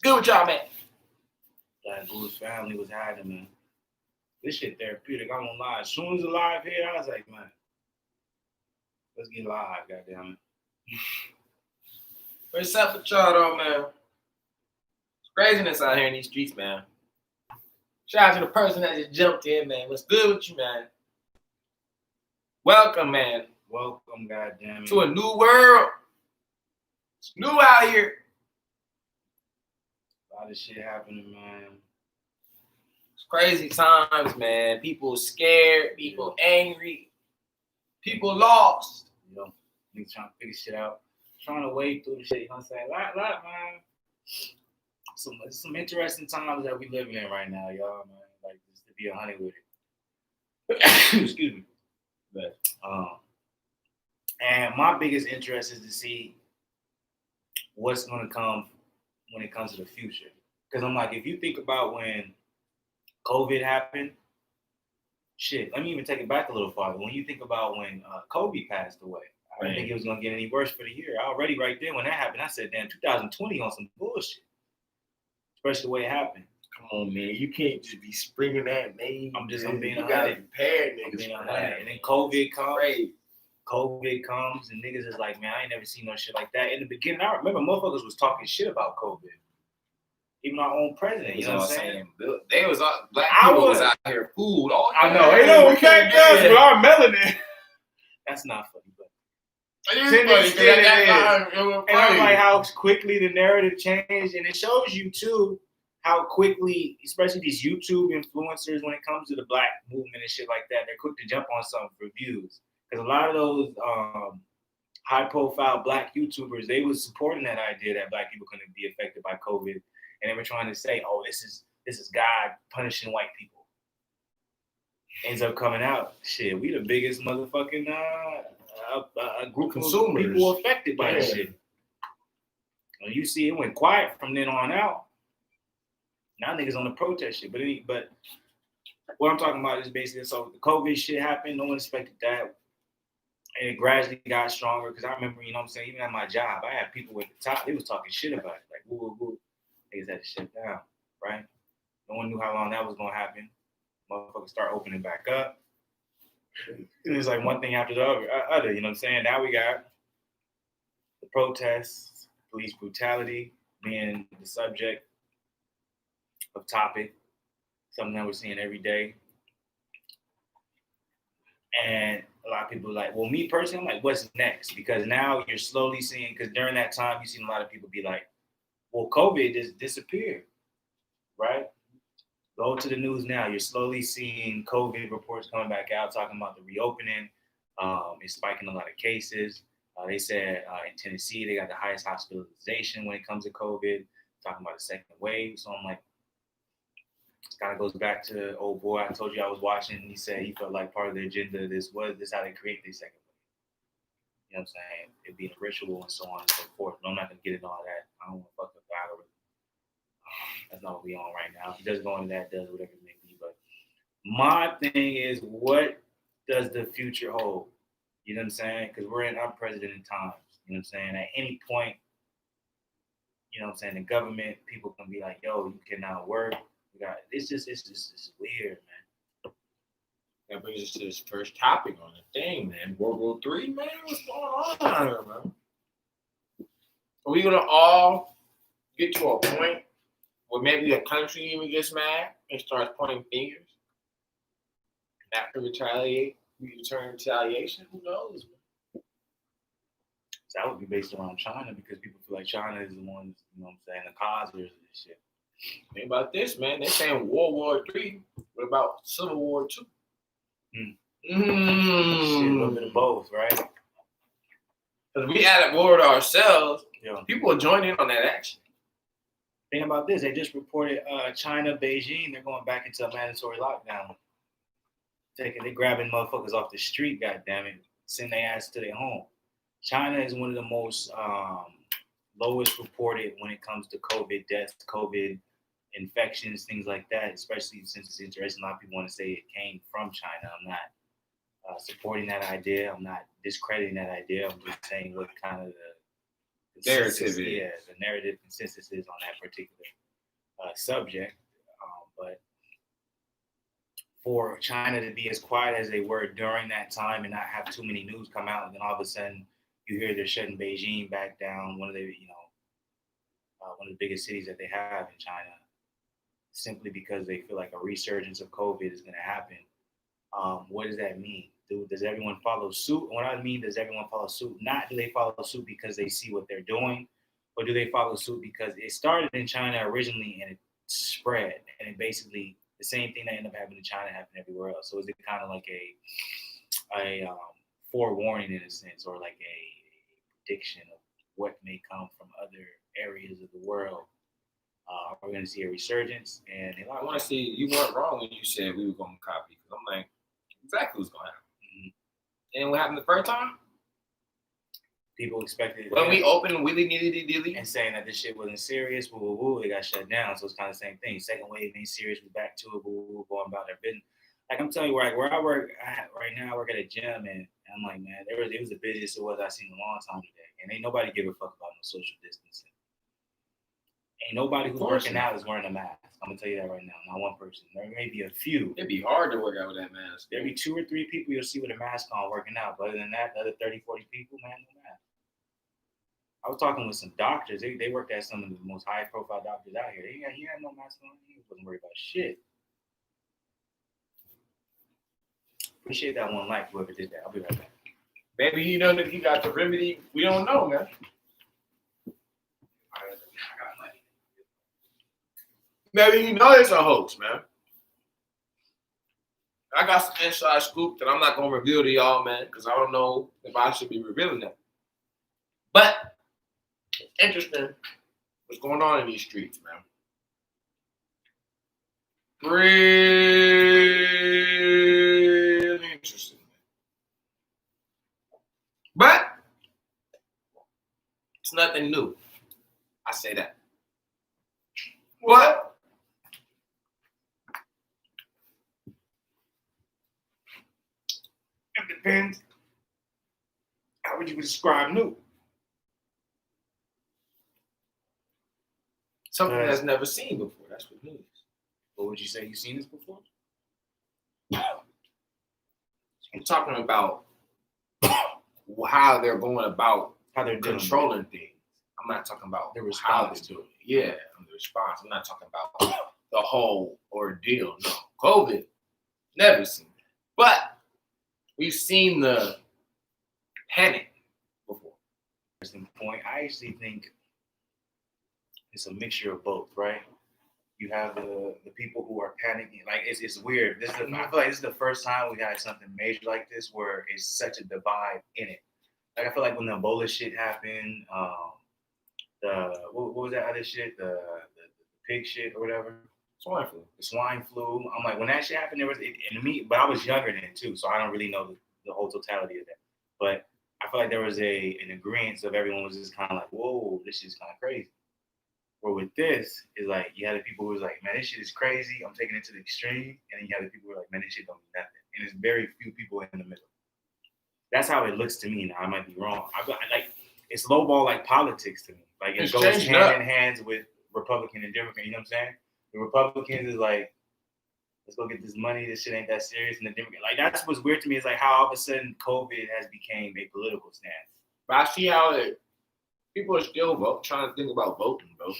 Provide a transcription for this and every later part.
good with y'all, man? Black Goose family was hiding, man. This shit therapeutic. I'm gonna lie. As soon as the live hit, I was like, man, let's get live, goddamn it. What's up with y'all, though, man? It's craziness out here in these streets, man. Shout out to the person that just jumped in, man. What's good with you, man? Welcome, man. Welcome, goddamn it. To a new world. It's new out here. A lot of shit happening, man. It's crazy times, man. People scared, people angry, people lost. You know, niggas trying to figure shit out. Trying to wade through the shit, you know what I'm saying? Lot, man. Some interesting times that we living in right now, y'all, man. Like, just to be 100 with it. Excuse me. But, and my biggest interest is to see what's going to come when it comes to the future. Because I'm like, if you think about when COVID happened, shit, let me even take it back a little farther. When you think about when Kobe passed away, I didn't think it was going to get any worse for the year. Already right there when that happened, I said, damn, 2020 on some bullshit. Especially the way it happened. Come on, man. You can't just be springing that name. I'm being you gotta prepare niggas for that. And then COVID comes and niggas is like, man, I ain't never seen no shit like that. In the beginning, I remember motherfuckers was talking shit about COVID. Even our own president, you know what I'm saying? They was black people was out here fooled. I know. They know we can't cuss with our melanin. That's not funny, but it is funny. And I'm like how quickly the narrative changed, and it shows you too how quickly, especially these YouTube influencers, when it comes to the black movement and shit like that, they're quick to jump on something for views. Because a lot of those high-profile black YouTubers, they was supporting that idea that black people couldn't be affected by COVID, and they were trying to say, "Oh, this is God punishing white people." Ends up coming out, shit, we the biggest motherfucking group of people affected by this shit. Well, you see, it went quiet from then on out. Now niggas on the protest shit, but what I'm talking about is basically, so the COVID shit happened. No one expected that. And it gradually got stronger because I remember, you know what I'm saying, even at my job, I had people at the top, they was talking shit about it. Like, woo. Niggas had to shut down, right? No one knew how long that was going to happen. Motherfuckers start opening back up. It was like one thing after the other, you know what I'm saying? Now we got the protests, police brutality being the subject of topic, something that we're seeing every day. And a lot of people are like, well, me personally, I'm like, what's next? Because now you're slowly seeing, because during that time, you've seen a lot of people be like, well, COVID just disappeared, right? Go to the news now. You're slowly seeing COVID reports coming back out, talking about the reopening. It's spiking a lot of cases. They said in Tennessee, they got the highest hospitalization when it comes to COVID, talking about a second wave. So I'm like, it kind of goes back to old boy I told you I was watching. He said he felt like part of the agenda, this how they create the second wave. You know what I'm saying? It being a ritual and so on and so forth. But I'm not going to get into all that. I don't want to fuck up the algorithm. That's not what we on right now. If he does go into that, does whatever it may be. But my thing is, what does the future hold? You know what I'm saying? Because we're in unprecedented times. You know what I'm saying? At any point, you know what I'm saying, the government, people can be like, yo, you cannot work. It's just weird, man. That brings us to this first topic on the thing, man. World War III, man. What's going on here, man? Are we gonna all get to a point where maybe a country even gets mad and starts pointing fingers? Not to retaliate, we return retaliation. Who knows, man? So that would be based around China because people feel like China is the ones, you know what I'm saying, the causers of this shit. Think about this, man. They're saying World War III. What about Civil War II? Shit, a little bit of both, right? Because we added war to ourselves. Yeah. People are joining in on that action. Think about this. They just reported China, Beijing, they're going back into a mandatory lockdown. They're grabbing motherfuckers off the street, goddammit, send their ass to their home. China is one of the most lowest reported when it comes to COVID deaths, COVID infections, things like that, especially since it's interesting. A lot of people want to say it came from China. I'm not supporting that idea. I'm not discrediting that idea. I'm just saying what kind of consensus, narrative is. yeah, the narrative consensus is on that particular subject. But for China to be as quiet as they were during that time and not have too many news come out, and then all of a sudden you hear they're shutting Beijing back down, one of the one of the biggest cities that they have in China, simply because they feel like a resurgence of COVID is going to happen. What does that mean? Does everyone follow suit? And what I mean, does everyone follow suit? Not do they follow suit because they see what they're doing, or do they follow suit because it started in China originally and it spread, and it basically the same thing that ended up happening in China happened everywhere else. So is it kind of like a forewarning in a sense, or like a prediction of what may come from other areas of the world? We're going to see a resurgence, and I want to see. You weren't wrong when you said we were going to copy. Because I'm like, exactly what's going to happen. Mm-hmm. And what happened the first time? People expected when we opened willy-nilly and saying that this shit wasn't serious. Woo, woo, woo, it got shut down. So it's kind of the same thing. Second wave ain't serious. We're back to it. Woo, woo, going about their business. Like I'm telling you, where I work right now, I work at a gym, and I'm like, man, it was the busiest it was I've seen in a long time today, and ain't nobody give a fuck about no social distancing. Ain't nobody who's working out is wearing a mask. I'm gonna tell you that right now. Not one person. There may be a few. It'd be hard to work out with that mask. There'll be 2 or 3 people you'll see with a mask on working out. But other than that, the other 30, 40 people, man, no mask. I was talking with some doctors. They worked at some of the most high-profile doctors out here. He had no mask on. He wasn't worried about shit. Appreciate that one like whoever did that. I'll be right back. Maybe he know that he got the remedy. We don't know, man. Maybe he know it's a hoax, man. I got some inside scoop that I'm not gonna reveal to y'all, man, because I don't know if I should be revealing that. But it's interesting what's going on in these streets, man. Really interesting. But it's nothing new. I say that. But it depends. How would you describe new? Something that's never seen before. That's what new is. What would you say? You've seen this before? I'm talking about how they're going about how they're controlling things. I'm not talking about the response to it. Yeah, the response. I'm not talking about the whole ordeal. No, COVID, never seen that. But we've seen the panic before. Interesting point. I actually think it's a mixture of both, right? You have the people who are panicking. Like it's weird. I feel like this is the first time we had something major like this where it's such a divide in it. Like I feel like when the Ebola shit happened, what was that other shit? The pig shit or whatever. Swine flu. The swine flu. I'm like, when that shit happened, there was but I was younger then too, so I don't really know the whole totality of that. But I feel like there was an agreement of everyone was just kind of like, whoa, this shit's kind of crazy. Where with this, is like you had the people who was like, man, this shit is crazy. I'm taking it to the extreme, and then you have the people who are like, man, this shit don't mean nothing. And there's very few people in the middle. That's how it looks to me. Now I might be wrong. I like it's lowball like politics to me. Like it goes hand in hand with Republican and Democrat. You know what I'm saying? The Republicans is like, let's go get this money. This shit ain't that serious. And the Democrat, like that's what's weird to me is like how all of a sudden COVID has became a political stance. But I see how people are still trying to think about voting, bro.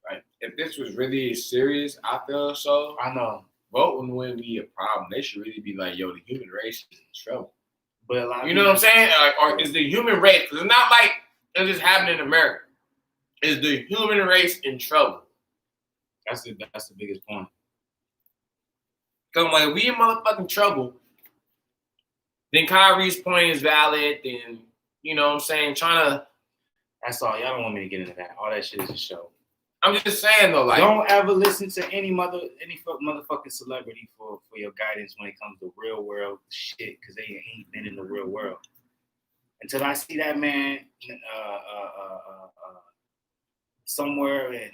Like if this was really serious, I feel so. I know voting wouldn't be a problem. They should really be like, yo, the human race is in trouble. But a lot you know what I'm saying? Or is the human race? Because it's not like it just happened in America. Is the human race in trouble? That's the biggest point. Because like we in motherfucking trouble. Then Kyrie's point is valid. Then you know what I'm saying? Trying to. That's all. Y'all don't want me to get into that. All that shit is a show. I'm just saying though, like don't ever listen to any motherfucking celebrity for your guidance when it comes to real world shit, because they ain't been in the real world. Until I see that man somewhere in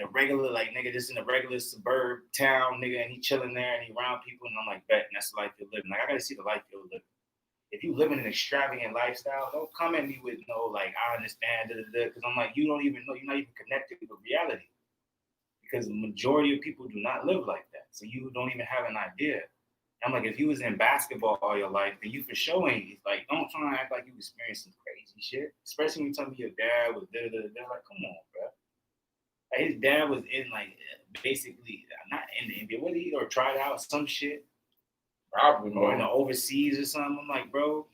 a regular, like nigga, just in a regular suburb town, nigga, and he chilling there and he around people, and I'm like, bet, and that's the life you're living. Like I gotta see the life you're living. if you living an extravagant lifestyle, don't come at me with no like I understand because I'm like you don't even know, you're not even connected with reality because the majority of people do not live like that, so you don't even have an idea. I'm like, if you was in basketball all your life, then you for sure ain't. It's like, don't try to act like you experienced some crazy shit. Especially when you tell me your dad was da. Like, come on, bro. Like, his dad was in like basically not in the NBA. What did he or tried out some shit? Probably Or in the overseas or something. I'm like, bro.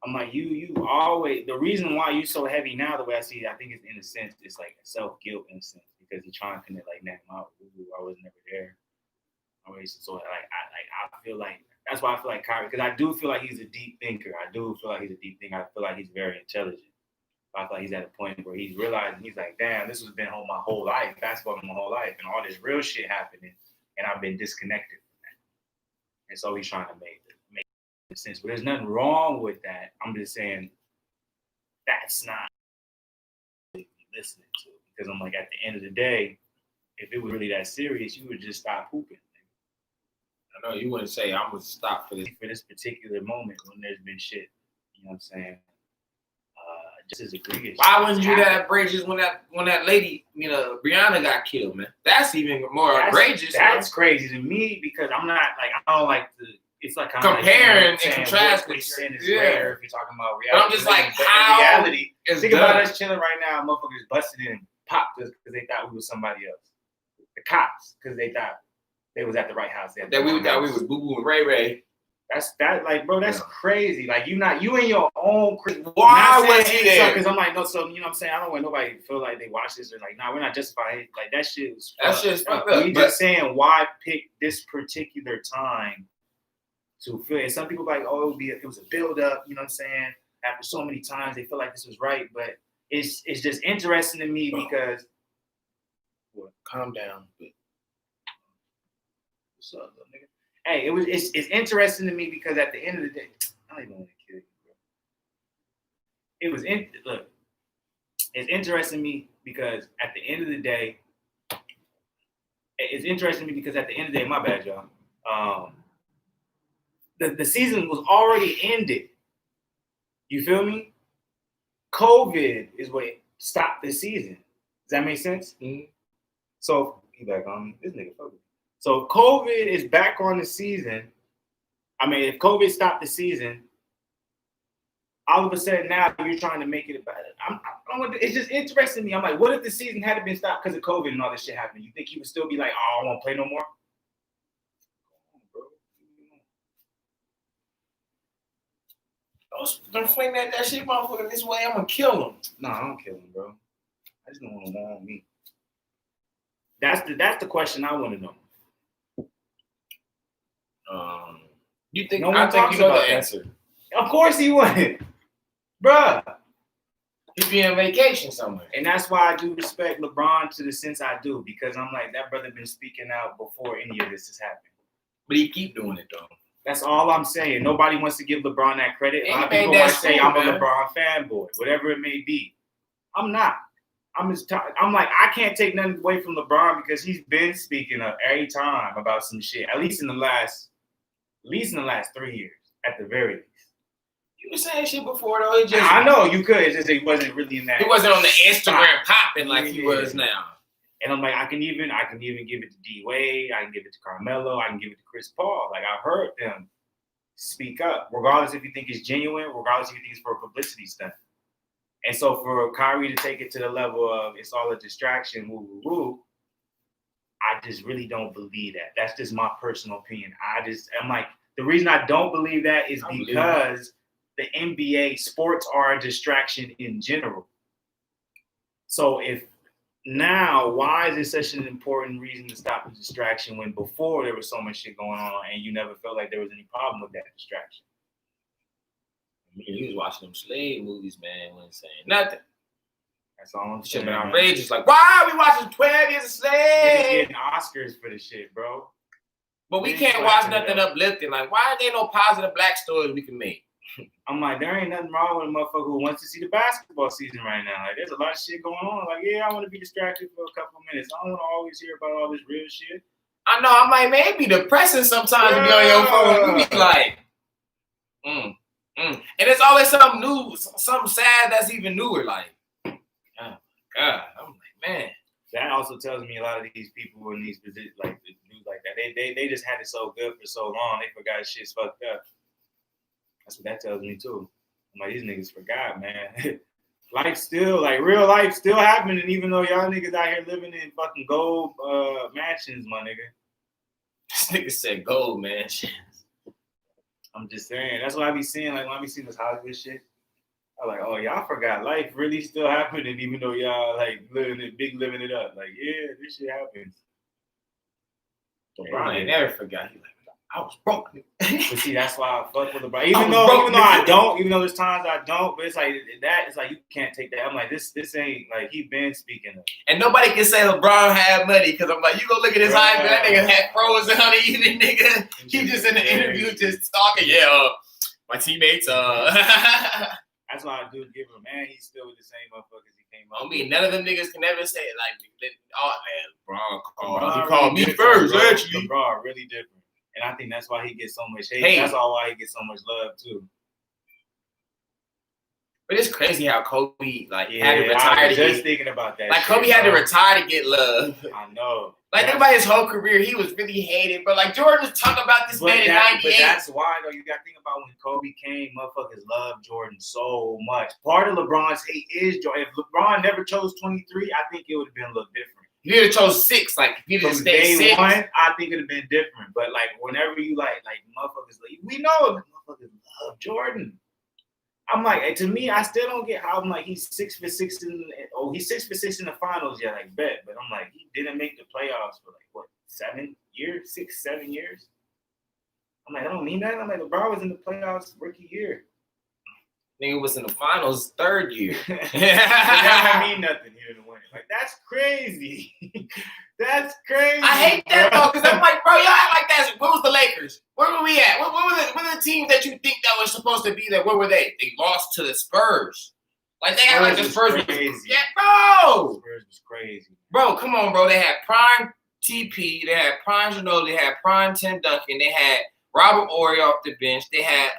I'm like, you always the reason why you so heavy now, the way I see it, I think it's in a sense, it's like self-guilt in a sense because you're trying to connect like, man, I was never there. So like I feel like that's why I feel like Kyrie, because I do feel like he's a deep thinker. I feel like he's very intelligent. I feel like he's at a point where he's realizing he's like, damn, this has been my whole life, basketball my whole life, and all this real shit happening, and I've been disconnected from that. And so he's trying to make sense. But there's nothing wrong with that. I'm just saying that's not listening to, because I'm like, at the end of the day, if it was really that serious, you would just stop hooping. I know you wouldn't say I'm gonna stop for this particular moment when there's been shit. You know what I'm saying? Just as egregious. Why wouldn't you do that outrageous when that lady, Brianna got killed, man? That's even more outrageous. That's crazy to me because I'm not like I don't like to. It's like kind comparing of and contrasting. What you're saying is rare if you're talking about reality. But I'm just like, how reality? Think done. About us chilling right now. Motherfuckers busted in and popped us because they thought we was somebody else. The cops because they thought they was at the right house. That we thought we was Boo Boo and Ray Ray. That's like, bro. That's crazy. Like you in your own. Why was he there? Because I'm like, no. So you know what I'm saying? I don't want nobody to feel like they watch this or like, nah, we're not justifying it. Like that shit was. That's just fucked up. We just saying why pick this particular time to feel. And some people like, oh, it was a build up. You know what I'm saying? After so many times, they feel like this was right, but it's just interesting to me because. Well, calm down. What's up, little nigga? Hey, it's interesting to me because at the end of the day, I don't even want to kill you, bro. It's interesting to me because at the end of the day, my bad, y'all. The season was already ended. You feel me? COVID is what stopped the season. Does that make sense? Mm-hmm. So he back on me. This nigga fucking. So COVID is back on the season. I mean, if COVID stopped the season, all of a sudden now you're trying to make it about it. It's just interesting to me. I'm like, what if the season hadn't been stopped because of COVID and all this shit happening? You think he would still be like, oh, I won't play no more? Don't fling that shit, motherfucker, this way. I'm gonna kill him. No, I don't kill him, bro. I just don't want him on me. That's the question I want to know. You think? No I think you know the answer. Of course he wouldn't, bruh. He'd be on vacation somewhere. And that's why I do respect LeBron to the sense I do, because I'm like, that brother been speaking out before any of this has happened. But he keep doing it though. That's all I'm saying. Nobody wants to give LeBron that credit. A lot of people might say I'm a LeBron fanboy, whatever it may be. I'm not. I'm like, I can't take nothing away from LeBron because he's been speaking up every time about some shit. At least in the last 3 years, at the very least. You were saying shit before though. I know you could. It's just he wasn't really in that. He wasn't on the Instagram popping like he was now. And I'm like, I can even give it to D Wade. I can give it to Carmelo. I can give it to Chris Paul. Like I've heard them speak up, regardless if you think it's genuine, regardless if you think it's for a publicity stunt. And so for Kyrie to take it to the level of it's all a distraction, woo woo woo, I just really don't believe that. That's just my personal opinion. I'm like, the reason I don't believe that is because the NBA sports are a distraction in general. So now, why is it such an important reason to stop the distraction when before there was so much shit going on and you never felt like there was any problem with that distraction? I mean, he was watching them slave movies, man. Wasn't saying nothing. That's all I'm saying. Shit been outrageous. Like, why are we watching 12 Years a Slave? They're getting Oscars for the shit, bro. But we can't watch nothing uplifting. Like, why ain't there no positive black stories we can make? I'm like, there ain't nothing wrong with a motherfucker who wants to see the basketball season right now. Like, there's a lot of shit going on. Like, yeah, I want to be distracted for a couple of minutes. I don't want to always hear about all this real shit. I know. I'm like, man, it be depressing sometimes to be on your phone. You be like, And it's always something new, something sad that's even newer. Like, oh my God, I'm like, man. That also tells me a lot of these people in these positions, like dudes like that, they just had it so good for so long, they forgot shit's fucked up. That's what that tells me too. I'm like, these niggas forgot, man. Life still, like real life still happening, even though y'all niggas out here living in fucking gold mansions, my nigga. This nigga said gold mansions. I'm just saying. That's what I be seeing. Like when I be seeing this Hollywood shit, I'm like, oh, y'all forgot life really still happening, even though y'all like living it up. Like, yeah, this shit happens. LeBron ain't never forgot. He like, I was broke. But see, that's why I fuck with LeBron. Even though I don't, even though there's times I don't, but it's like that. It's like you can't take that. I'm like, this ain't like he been speaking of. And nobody can say LeBron had money because I'm like, you go look at his hype, and that nigga had pros and uneven nigga. He just in the interview just talking. Yeah, my teammates. That's why I do give him, man. He's still with the same motherfuckers he came up. I mean, none of them niggas can ever say it like, oh man, LeBron he called me first, bro. actually. LeBron really different. And I think that's why he gets so much hate. That's all why he gets so much love too. But it's crazy how Kobe had to retire. I was just thinking about that. Like Kobe had to retire to get love. I know. Like think about his whole career, he was really hated. But like Jordan was talking about this man in '98. But that's why though. You got to think about when Kobe came, motherfuckers loved Jordan so much. Part of LeBron's hate is Jordan. If LeBron never chose 23, I think it would have been a little different. If you'd have chose 6, like if you'd have stayed 6. One, I think it'd have been different. But like whenever you like motherfuckers, we know motherfuckers love Jordan. I'm like, to me, I still don't get how I'm like he's 6 for 6 he's 6 for 6 in the finals, yeah, like bet. But I'm like, he didn't make the playoffs for like what 7 years, 6, 7 years. I'm like, I don't mean that. I'm like, LeBron was in the playoffs rookie year. Nigga was in the finals 3rd year. That don't mean nothing here to win. Like that's crazy. That's crazy. I hate that though, because I'm like, bro, y'all act like that. Where was the Lakers? Where were we at? What were the teams that you think that was supposed to be there? Where were they? They lost to the Spurs. Like they act like the Spurs was crazy. Yeah, bro. Spurs was crazy. Bro, come on, bro. They had prime TP. They had prime Ginobili. They had prime Tim Duncan. They had Robert Horry off the bench. They had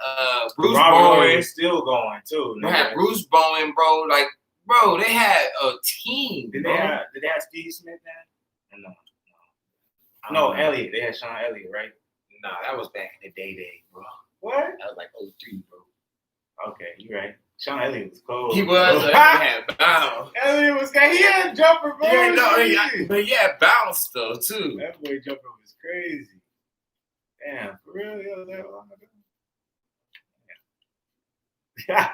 Bruce Bowen. Is still going too. They had Bruce Bowen, bro. Like, bro, they had a team. Did they have Steve Smith then? No, Elliott. They had Sean Elliott, right? Nah, that was back in the day, bro. What? That was like 03, bro. Okay, you're right. Sean Elliott was cold. He was. He had bounce. Elliott was cold. He had a jumper, bro. But he had bounce though too. That boy jumper was crazy. Damn, for real? Yeah.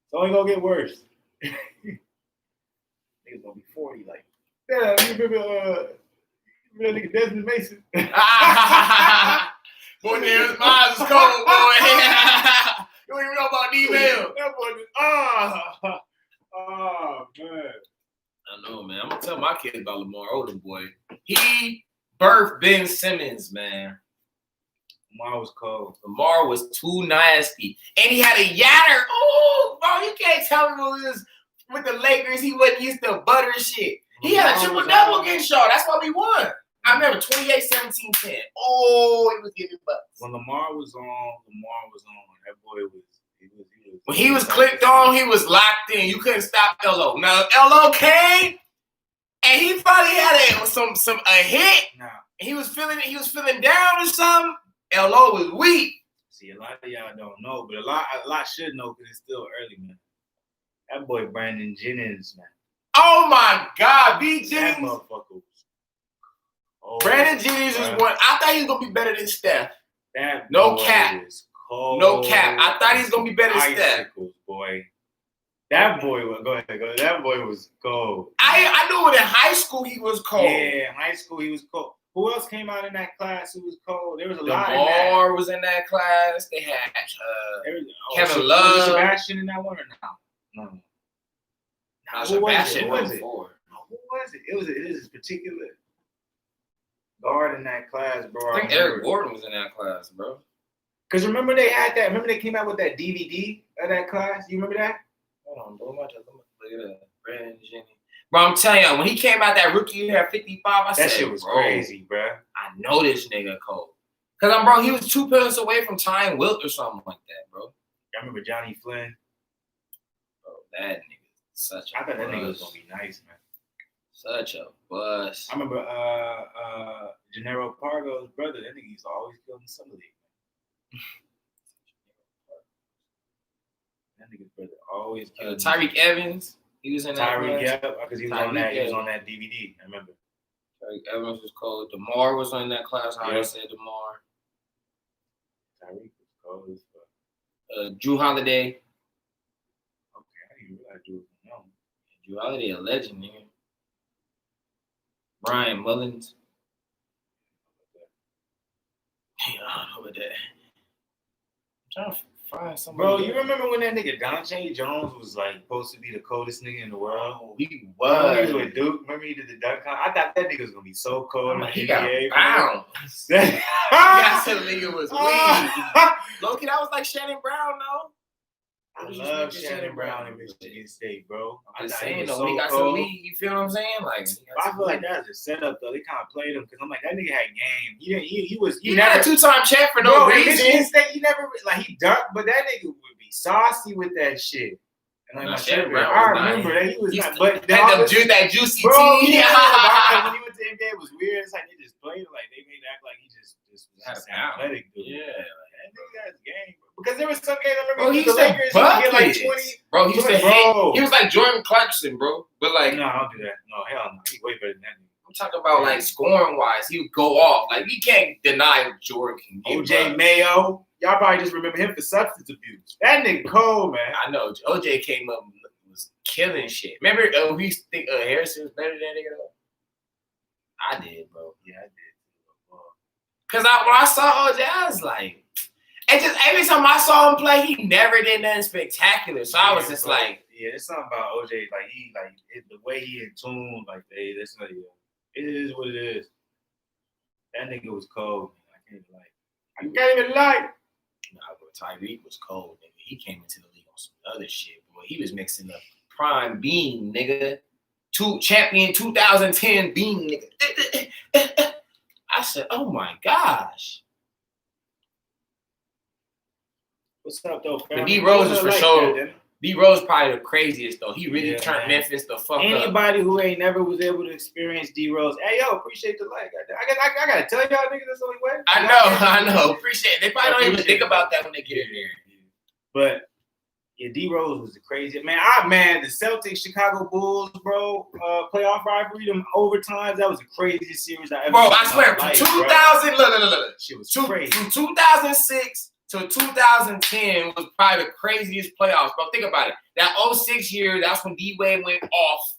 It's only gonna get worse. Niggas gonna be 40, like. Yeah, you remember nigga Desmond Mason? Boy, his mind is cold, boy. You don't even know about D-Mail. That boy man. I know, man. I'm gonna tell my kids about Lamar Odom, boy. He birthed Ben Simmons, man. Lamar was cold. Lamar was too nasty. And he had a yatter. Ooh, bro, you can't tell me when he was with the Lakers, he wasn't used to butter shit. He had a triple-double against Shaw. That's why we won. I remember 28, 17, 10. Oh, he was getting bucks. When Lamar was on. That boy was. When he was clicked on, he was locked in. You couldn't stop LO. Now LO came, and he probably had a hit. Nah. He was feeling down or something. LO was weak. See, a lot of y'all don't know, but a lot should know because it's still early, man. That boy Brandon Jennings, man. Oh my God, B. Jennings. That motherfucker was cold. Brandon Jennings was one. I thought he was gonna be better than Steph. That no cap. No cap. I thought he was gonna be better than Steph. Boy. That boy was That boy was cold. I knew in high school he was cold. Yeah, in high school he was cold. Who else came out in that class who was cold? There was a lot in that. Lamar was in that class. They had Kevin Love. Was Sebastian in that one or no? No. Who was it? Who was it? It was this particular guard in that class, bro. I think Eric Gordon was in that class, bro. Because remember they had that. Remember they came out with that DVD of that class. You remember that? Hold on, bro. Look at that. Brandon Jennings. Bro, I'm telling you, when he came out that rookie year at 55, I said, that shit was crazy, bro. I know this nigga cold. Cause bro, he was 2 pillars away from tying Wilt or something like that, bro. I remember Johnny Flynn. Bro, that nigga such a I thought that nigga was bust. gonna be nice, man. Such a bust. I remember Gennaro Pargo's brother. That nigga used to always kill in Summer League. That nigga's brother always killed. Tyreek Evans, he was in that. Tyreek, yeah, because he was on that. Tyreek, He was on that DVD. I remember. Tyreek Evans was cold. DeMar was in that class. How I said DeMar. Tyreek was cold as fuck. Drew Holiday. Okay, I didn't realize Drew was known. Drew Holiday, a legend, nigga. Brian Mullins. Yeah, I don't know about that. I'm trying to find somebody. Bro, you remember when that nigga Dante Jones was like supposed to be the coldest nigga in the world? Oh, he Remember was. he was with Duke. Remember he did the dunk con? I thought that nigga was gonna be so cold. Like, in he the got NBA, bounced. bro. That nigga was weak. Loki, that was like Shannon Brown, though. I love Shannon Brown in Michigan State, bro. I'm just thought he saying, was though, so he got cold. some lead. You feel what I'm saying? Like, I feel like that was a setup though. They kind of played him because I'm like that nigga had game. He was he never got a 2-time champ for no reason. Michigan State, he never like he dunked, but that nigga would be saucy with that shit. And like Shannon Brown, I remember that he was not, but that juicy bro, tea. yeah, like, when he went to the NBA, it was weird. It's like they just played him like they made it act like he just was athletic, dude. Yeah, that nigga has game. Because there was some games I bro, remember he the Lakers get like 20. Bro, he used to hit. He was like Jordan Clarkson, bro. But like, no, I don't do that. No, hell no. He's way better than that nigga. I'm talking about like scoring wise, he would go off. Like you can't deny Jordan can get OJ Mayo. Y'all probably just remember him for substance abuse. That nigga cold, man. I know. OJ came up and was killing shit. Remember we used to think Harrison was better than that nigga though? I did, bro. Yeah, I did. Cause when I saw OJ, I was like, and just every time I saw him play, he never did nothing spectacular. So I was just like, yeah, it's something about OJ. Like the way he in tune, like that's not. It is what it is. That nigga was cold. Man. I can't even lie. Nah, but Tyreek was cold, nigga. He came into the league on some other shit, boy. He was mixing up prime Bean, nigga. Champion 2010 Bean, nigga. I said, oh my gosh. What's up, though, fam? But D Rose is for sure. D Rose probably the craziest, though. He really turned Memphis the fuck up. Anybody who ain't never was able to experience D Rose, hey, yo, appreciate the like. I gotta tell y'all niggas that's the only way. I know. Appreciate it. They probably don't even think about that when they get in there. But yeah, D Rose was the craziest. Man, the Celtics, Chicago Bulls, bro, playoff rivalry, them overtimes, that was the craziest series I ever seen. Bro, I swear, from 2000, look. Shit was crazy. From 2006 to 2010 was probably the craziest playoffs, bro. Think about it. That 06 year, that's when D-Wade went off.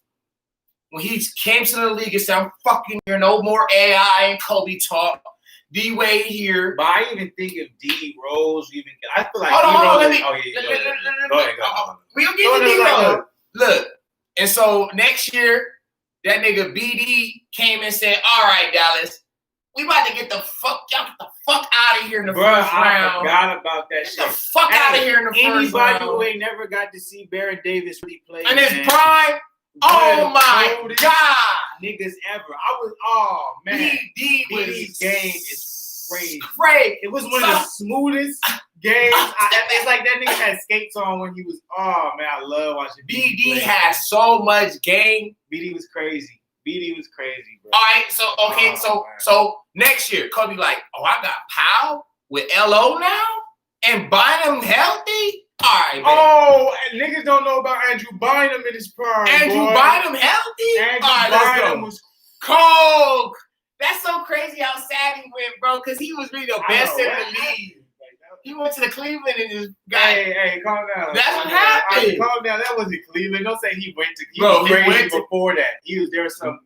When he came to the league and said, I'm fucking here, no more AI and Kobe talk. D-Wade here. But I even think if D Rose even, I feel like Hold on, D Rose. Go ahead. We'll get to D Rose. Look, and so next year, that nigga BD came and said, all right, Dallas, we about to get the fuck out of here in the first round. I forgot about that shit. Get the fuck out of here in the first round. Anybody who ain't never got to see Baron Davis really play in his prime, oh my God. Niggas ever. BD's game is crazy. It was one of the smoothest games. It's like that nigga had skates on when he was, I love watching BD has so much game. BD was crazy. BD was crazy, bro. All right, so next year, Kobe like, I got Powell with LO now and Bynum healthy. All right, man. And niggas don't know about Andrew Bynum in his prime. Andrew Bynum healthy? Andrew Bynum was cold. That's so crazy how sad he went, bro, because he was really the best in the league. He went to the Cleveland and just got. Hey, calm down. That's what happened. Calm down. That wasn't Cleveland. Don't say he went to. He went before that. There was some.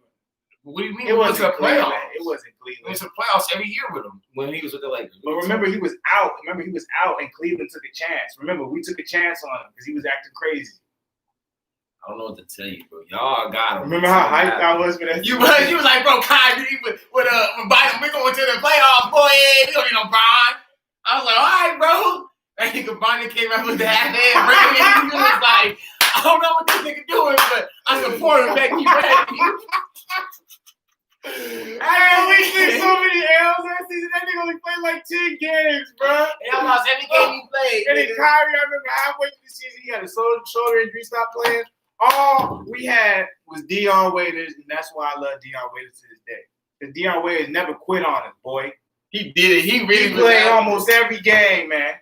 What do you mean? It wasn't playoffs. It wasn't Cleveland. It was the playoffs every year with him when he was with the Lakers. But remember, he was out. And Cleveland took a chance. Remember, we took a chance on him because he was acting crazy. I don't know what to tell you, bro. Y'all got him. Remember how hyped I was for that? You was like, bro, Kai, with Biden, we're going to the playoffs, boy. We don't need no Brian. I was like, all right, bro. That nigga Biden came out with the half hand ring. He was like, I don't know what this nigga doing, but I support him, Becky. Hey, we took so many L's that season. That nigga only played like 10 games, bro. Y'all lost every game he played. And then Kyrie, I remember halfway through the season, he had a shoulder injury, stopped playing. All we had was Dion Waiters, and that's why I love Dion Waiters to this day. Because Dion Waiters never quit on us, boy. He did it. He really played almost every game, man.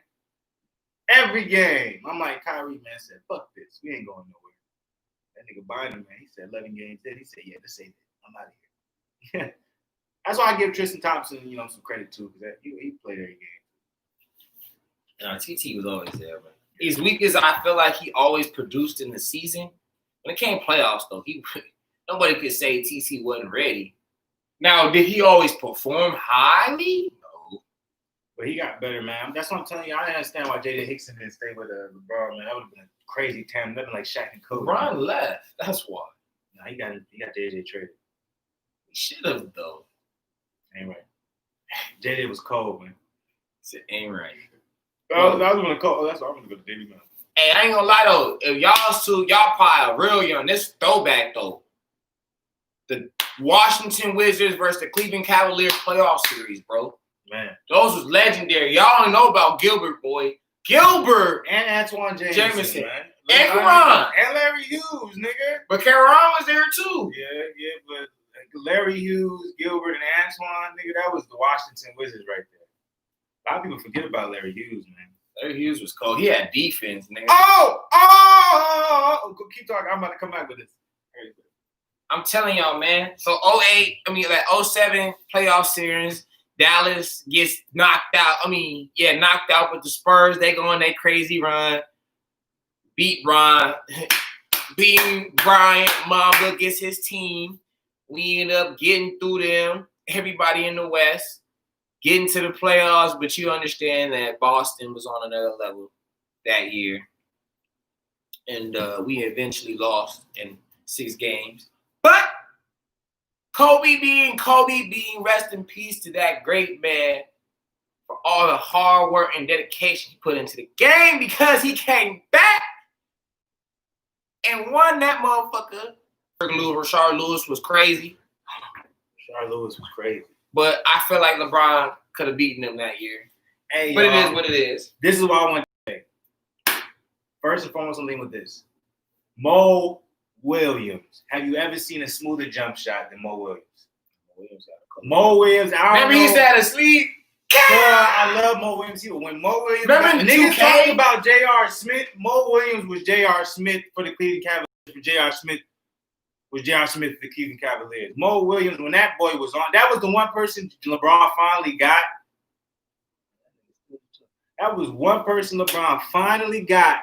Every game. I'm like, Kyrie, man, said, fuck this. We ain't going nowhere. That nigga Bynum, man, he said 11 games in. He said, yeah, let's say that. I'm out of here. That's why I give Tristan Thompson, some credit too, because he played every game. No, TT was always there, man. As weak as I feel like he always produced in the season, when it came playoffs, though, nobody could say TT wasn't ready. Now, did he always perform highly? No. But he got better, man. That's what I'm telling you. I didn't understand why J.J. Hickson didn't stay with LeBron, man. That would have been a crazy tandem. Nothing like Shaq and Kobe. LeBron left. That's why. Nah, he got J.J. traded. He should have, though. Ain't right. J.J. was cold, man. It ain't right. I was going to call. That's why I'm going to go to Davey Mountain. Hey, I ain't gonna lie though. If y'all probably real young. This throwback though. The Washington Wizards versus the Cleveland Cavaliers playoff series, bro. Man, those was legendary. Y'all don't know about Gilbert, boy. Gilbert and Antoine Jameson, man. And Karan. And Larry Hughes, nigga. But Karan was there too. Yeah, but Larry Hughes, Gilbert, and Antoine, nigga, that was the Washington Wizards right there. A lot of people forget about Larry Hughes, man. Larry Hughes was cold. He had defense, nigga. Oh! Keep talking. I'm about to come back with this. I'm telling y'all, man. So 07 playoff series, Dallas gets knocked out. Knocked out with the Spurs. They go on their crazy run. Beating Bryant. Mamba gets his team. We end up getting through them. Everybody in the West. Getting to the playoffs, but you understand that Boston was on another level that year. And we eventually lost in 6 games. But Kobe being, rest in peace to that great man for all the hard work and dedication he put into the game, because he came back and won that motherfucker. Rashard Lewis was crazy. Rashard Lewis was crazy. But I feel like LeBron could have beaten him that year. Hey, but it is what it is. This is what I want to say. First and foremost, something with this. Mo Williams. Have you ever seen a smoother jump shot than Mo Williams? Mo Williams. Remember he said asleep? I love Mo Williams. When Mo Williams. Remember niggas talking about J.R. Smith. Mo Williams was J.R. Smith for the Cleveland Cavaliers. J.R. Smith for the Cleveland Cavaliers. Mo Williams, when that boy was on, that was the one person LeBron finally got. That was one person LeBron finally got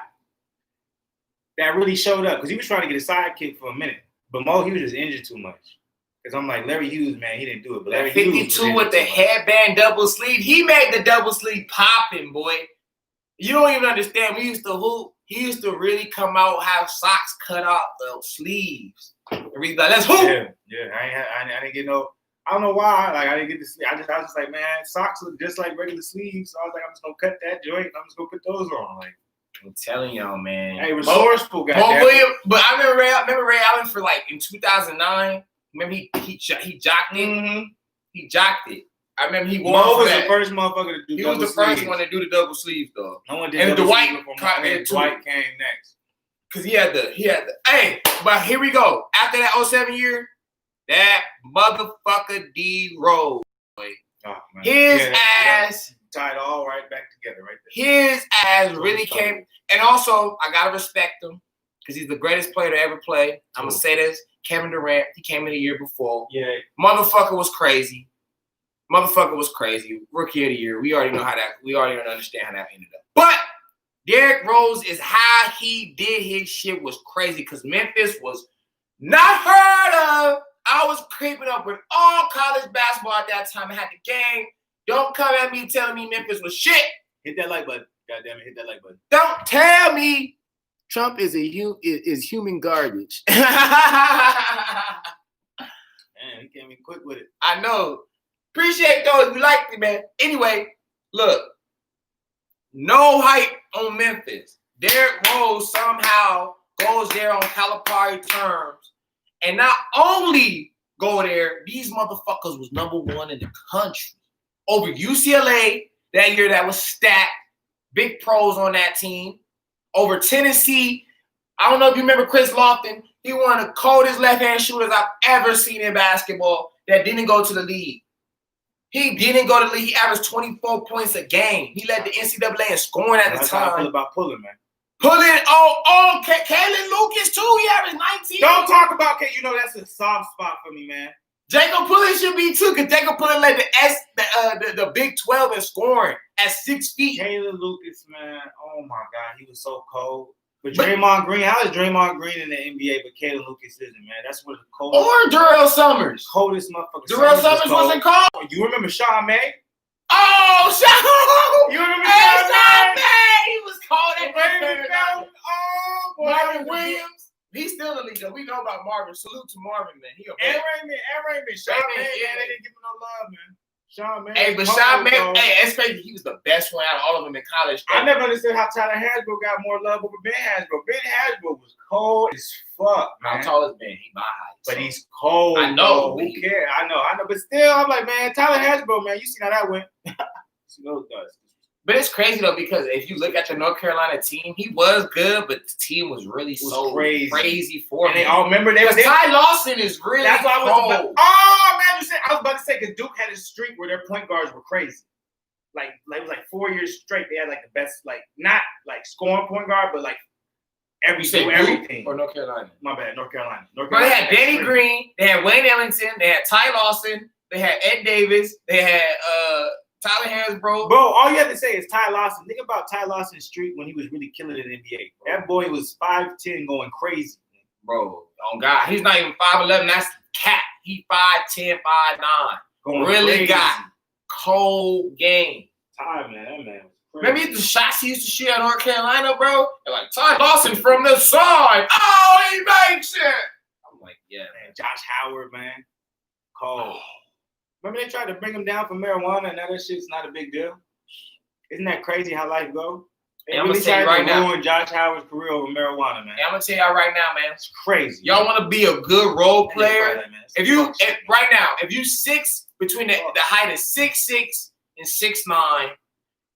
that really showed up, because he was trying to get a sidekick for a minute. But Mo, he was just injured too much. Because I'm like, Larry Hughes, man, he didn't do it. But Larry 52 with the headband double sleeve. He made the double sleeve popping, boy. You don't even understand. We used to hoop. He used to really come out, have socks cut off the sleeves. And we like, let's hoop. Yeah. I didn't get no. I don't know why. Like, I didn't get to see. I was just like, man, socks look just like regular sleeves. So I was like, I'm just gonna cut that joint. I'm just gonna put those on. Like, I'm telling y'all, man. Hey, resourceful guy. But I remember Ray Allen for like in 2009. Remember he jocked it. Mm-hmm. He jocked it. I remember he wore. Mo was the first motherfucker to do. He was the first one to do the double sleeve, though. No one did. And Dwight caught it. Dwight came next. Cause he had the. Hey, but here we go. After that 07 year, that motherfucker D Rose, boy. Oh, man. His ass tied all right back together, right there. His ass really came, and also I gotta respect him because he's the greatest player to ever play. I'm gonna say this: Kevin Durant. He came in the year before. Yeah, motherfucker was crazy. Rookie of the year. We already know how that. We already understand how that ended up. But Derrick Rose is how he did his shit was crazy because Memphis was not heard of. I was creeping up with all college basketball at that time. I had the game. Don't come at me telling me Memphis was shit. Hit that like button. Goddamn it, hit that like button. Don't tell me Trump is human garbage. Man, he came in quick with it. I know. Appreciate those. You liked it, man. Anyway, look. No hype on Memphis. Derrick Rose somehow goes there on Calipari terms. And not only go there. These motherfuckers was #1 in the country over UCLA that year. That was stacked. Big pros on that team. Over Tennessee. I don't know if you remember Chris Lofton. He one of the coldest left-hand shooters I've ever seen in basketball that didn't go to the league. He didn't go to the league. He averaged 24 points a game. He led the NCAA in scoring at the That's how I feel time. about Pulling, man. Pulling, Kalen Lucas too. He averaged 19. Don't talk about Kalen. You know that's a soft spot for me, man. Jacob Pullen should be too, because Jacob Pullen led the Big 12 in scoring at 6 feet. Kalen Lucas, man. Oh my God, he was so cold. But Draymond Green, how is Draymond Green in the NBA, but Kalen Lucas isn't, man? That's one of the coldest. Or Darrell Summers. Coldest motherfuckers. Darrell Summers wasn't cold. You remember Sean May? Oh, Sean! You remember Sean May? He was cold at that time. Oh, boy. Marvin Williams. He's still in the league, though. We know about Marvin. Salute to Marvin, man. And Raymond. Sean May, man. They didn't give him no love, man. Sean May. Hey, but Sean May, it's crazy. He was the best one out of all of them in college. I never understood how Tyler Hasbro got more love over Ben Hasbro. Ben Hasbro was cold as fuck, man. How tall is Ben? He my height. But he's cold. I know. Bro. Who cares? I know. But still, I'm like, man, Tyler Hasbro, man, you see how that went. But it's crazy, though, because if you look at the North Carolina team, he was good, but the team was really crazy for him. And they all remember they was Ty Lawson is really that's why I was cold. I was about to say, because Duke had a streak where their point guards were crazy. Like it was like 4 years straight. They had like the best, like not like scoring point guard, but like everything. Or North Carolina? My bad, North Carolina. But they had Danny Green, they had Wayne Ellington, they had Ty Lawson, they had Ed Davis, they had Tyler Hansbrough. Bro, all you have to say is Ty Lawson. Think about Ty Lawson's streak when he was really killing it in the NBA. Bro. That boy was 5'10", going crazy. Bro, oh God, he's not even 5'11". That's cat. He 5'10", 5'9". Going really crazy. Got cold game. Ty, man, that man was crazy. Remember the shots he used to shoot at North Carolina, bro? They're like, Ty Lawson from the side. Oh, he makes it. I'm like, yeah, man. Josh Howard, man. Cold. Remember they tried to bring him down for marijuana, and now that shit's not a big deal. Isn't that crazy how life goes? They really tried to ruin Josh Howard's career over marijuana, man. Hey, I'm gonna tell y'all right now, man. It's crazy. Y'all want to be a good role player? If you between the height of 6'6" and 6'9",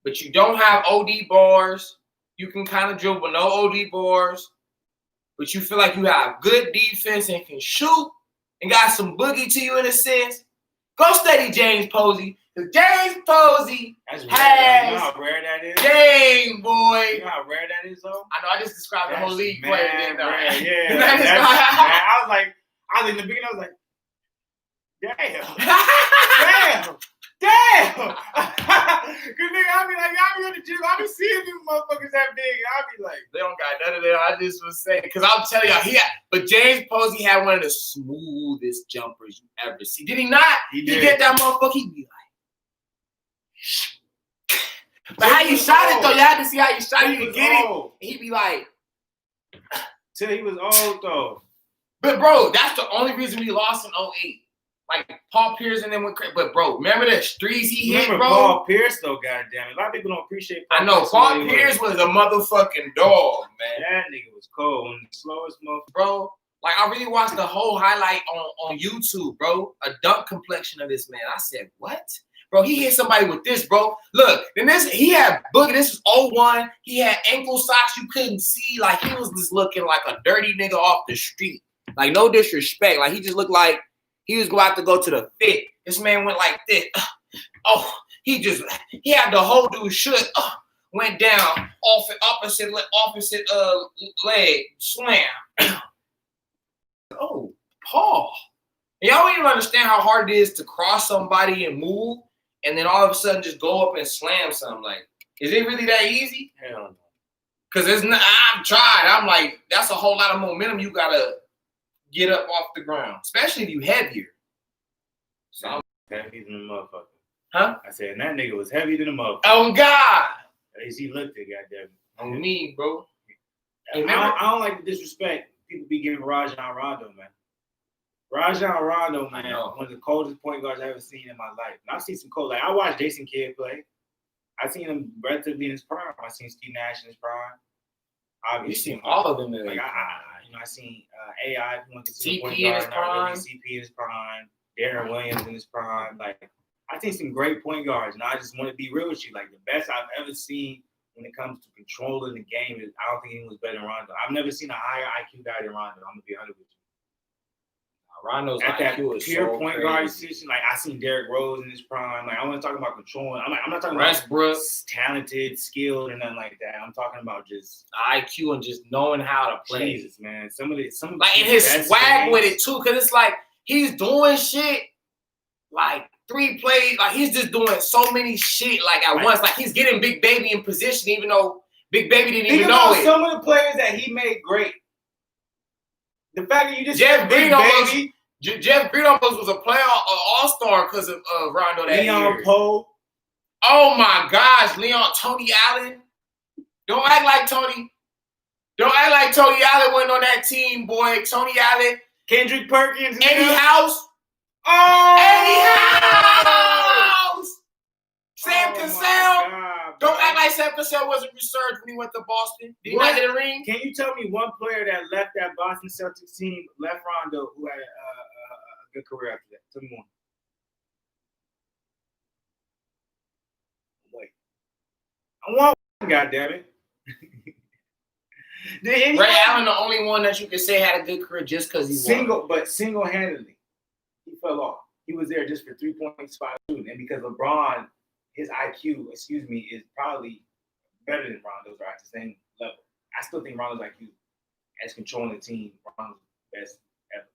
but you don't have OD bars, you can kind of dribble, but no OD bars, but you feel like you have good defense and can shoot and got some boogie to you in a sense, go study James Posey. Because James Posey has you know how rare that is? Game, boy. You know how rare that is, though? I know. I just described the whole league player. Yeah. I was in the beginning, I was like, damn. Damn. Because nigga, I be in the gym, I be seeing these motherfuckers that big, and I be like, they don't got none of that. I just was saying, because I'm telling y'all, but James Posey had one of the smoothest jumpers you ever see. Did he not? He did. He get that motherfucker, he'd be like, but how you shot it, though, you had to see how you shot it. He would get it, he'd be like, till he was old, though. But, bro, that's the only reason we lost in 2008. Like, Paul Pierce and then went crazy. But, bro, remember the threes he hit, bro? Paul Pierce, though, goddamn. A lot of people don't appreciate Paul Pierce. I know. Paul Pierce was a motherfucking dog, man. That nigga was cold. One of the slowest motherfuckers. Bro, like, I really watched the whole highlight on YouTube, bro. A dunk complexion of this man. I said, what? Bro, he hit somebody with this, bro. Look, then he had boogie. This was 01. He had ankle socks you couldn't see. Like, he was just looking like a dirty nigga off the street. Like, no disrespect. Like, he just looked like he was about to go to the fit. This man went like this. He had the whole dude shook. Went down off the opposite leg. Slam. Oh, Paul. Y'all don't even understand how hard it is to cross somebody and move, and then all of a sudden just go up and slam something. Like, is it really that easy? Hell no. Because it's not. I've tried. I'm like, that's a whole lot of momentum you gotta get up off the ground, especially if you heavier. So I'm heavy than a motherfucker. Huh? I said, that nigga was heavy than a motherfucker. Oh, God. At least he looked it, goddamn. On me, bro. I don't like to disrespect people be giving Rajon Rondo, man. Rajon Rondo, man, one of the coldest point guards I've ever seen in my life. And I've seen some cold. Like, I watched Jason Kidd play. I've seen him relatively in his prime. I've seen Steve Nash in his prime. Obviously, You seen all of them. Like I seen AI. If you want to see CP in his prime. CP in his prime. Darren Williams in his prime. Like I think some great point guards, and I just want to be real with you. Like the best I've ever seen when it comes to controlling the game is I don't think anyone's better than Rondo. I've never seen a higher IQ guy than Rondo. I'm gonna be honest with you. Rondo's at that IQ is pure so point crazy. guard position, like I seen Derrick Rose in his prime. Like I want to talk about controlling. I'm not talking Westbrook, about talented, skilled, or nothing like that. I'm talking about just IQ and just knowing how to play. Jesus, man. Some of the like in his swag with it too, because it's like he's doing shit like 3 plays. Like he's just doing so many shit like at once. Like he's getting Big Baby in position, even though Big Baby didn't even know it. Some of the players that he made great. The fact that you just Jeff Green Baby. Jeff Green almost was a player, an all-star because of Rondo that year. Leon Poe. Oh my gosh, Tony Allen. Don't act like Tony Allen went on that team, boy. Tony Allen. Kendrick Perkins. Eddie House. Oh! Eddie House. Sam Cassell. Don't act like Sam Cassell wasn't resurged when he went to Boston. Did he not get a ring? Can you tell me one player that left that Boston Celtics team, left Rondo, who had a good career after that? Tell me one. Wait. I want one, goddammit. Ray Allen, the only one that you can say had a good career just because he won. But single-handedly, he fell off. He was there just for 3 points, 5 shooting, and because LeBron, his IQ, is probably better than Rondo's or at the same level. I still think Rondo's IQ, as controlling the team, Rondo's best ever.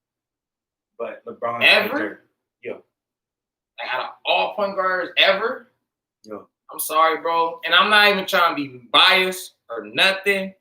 But LeBron ever? Yeah. Like out of all point guards ever? Yeah. I'm sorry, bro. And I'm not even trying to be biased or nothing.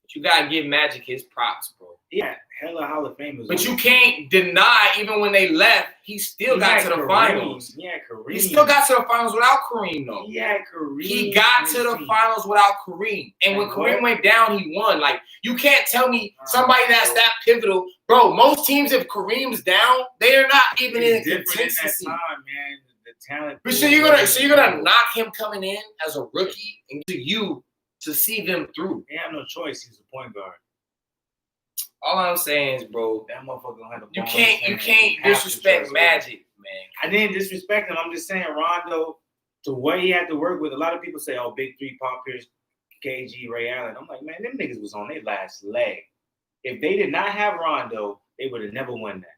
But you gotta give Magic his props, bro. Yeah, hella Hall of Famers. But you can't deny, even when they left, he still got to the finals. Yeah, Kareem. He still got to the finals without Kareem, though. Yeah, Kareem. He got to the finals without Kareem. And when Kareem went down, he won. Like, you can't tell me somebody that's that pivotal. Bro, most teams, if Kareem's down, they're not even in consistency. Man. The talent. But so you're gonna knock him coming in as a rookie and to see them through. They have no choice. He's a point guard. All I'm saying is, bro, that motherfucker gonna have the ball. You can't disrespect Magic, man. I didn't disrespect him. I'm just saying Rondo, the way he had to work with. A lot of people say, "Oh, big 3, Paul Pierce, KG, Ray Allen." I'm like, man, them niggas was on their last leg. If they did not have Rondo, they would have never won that.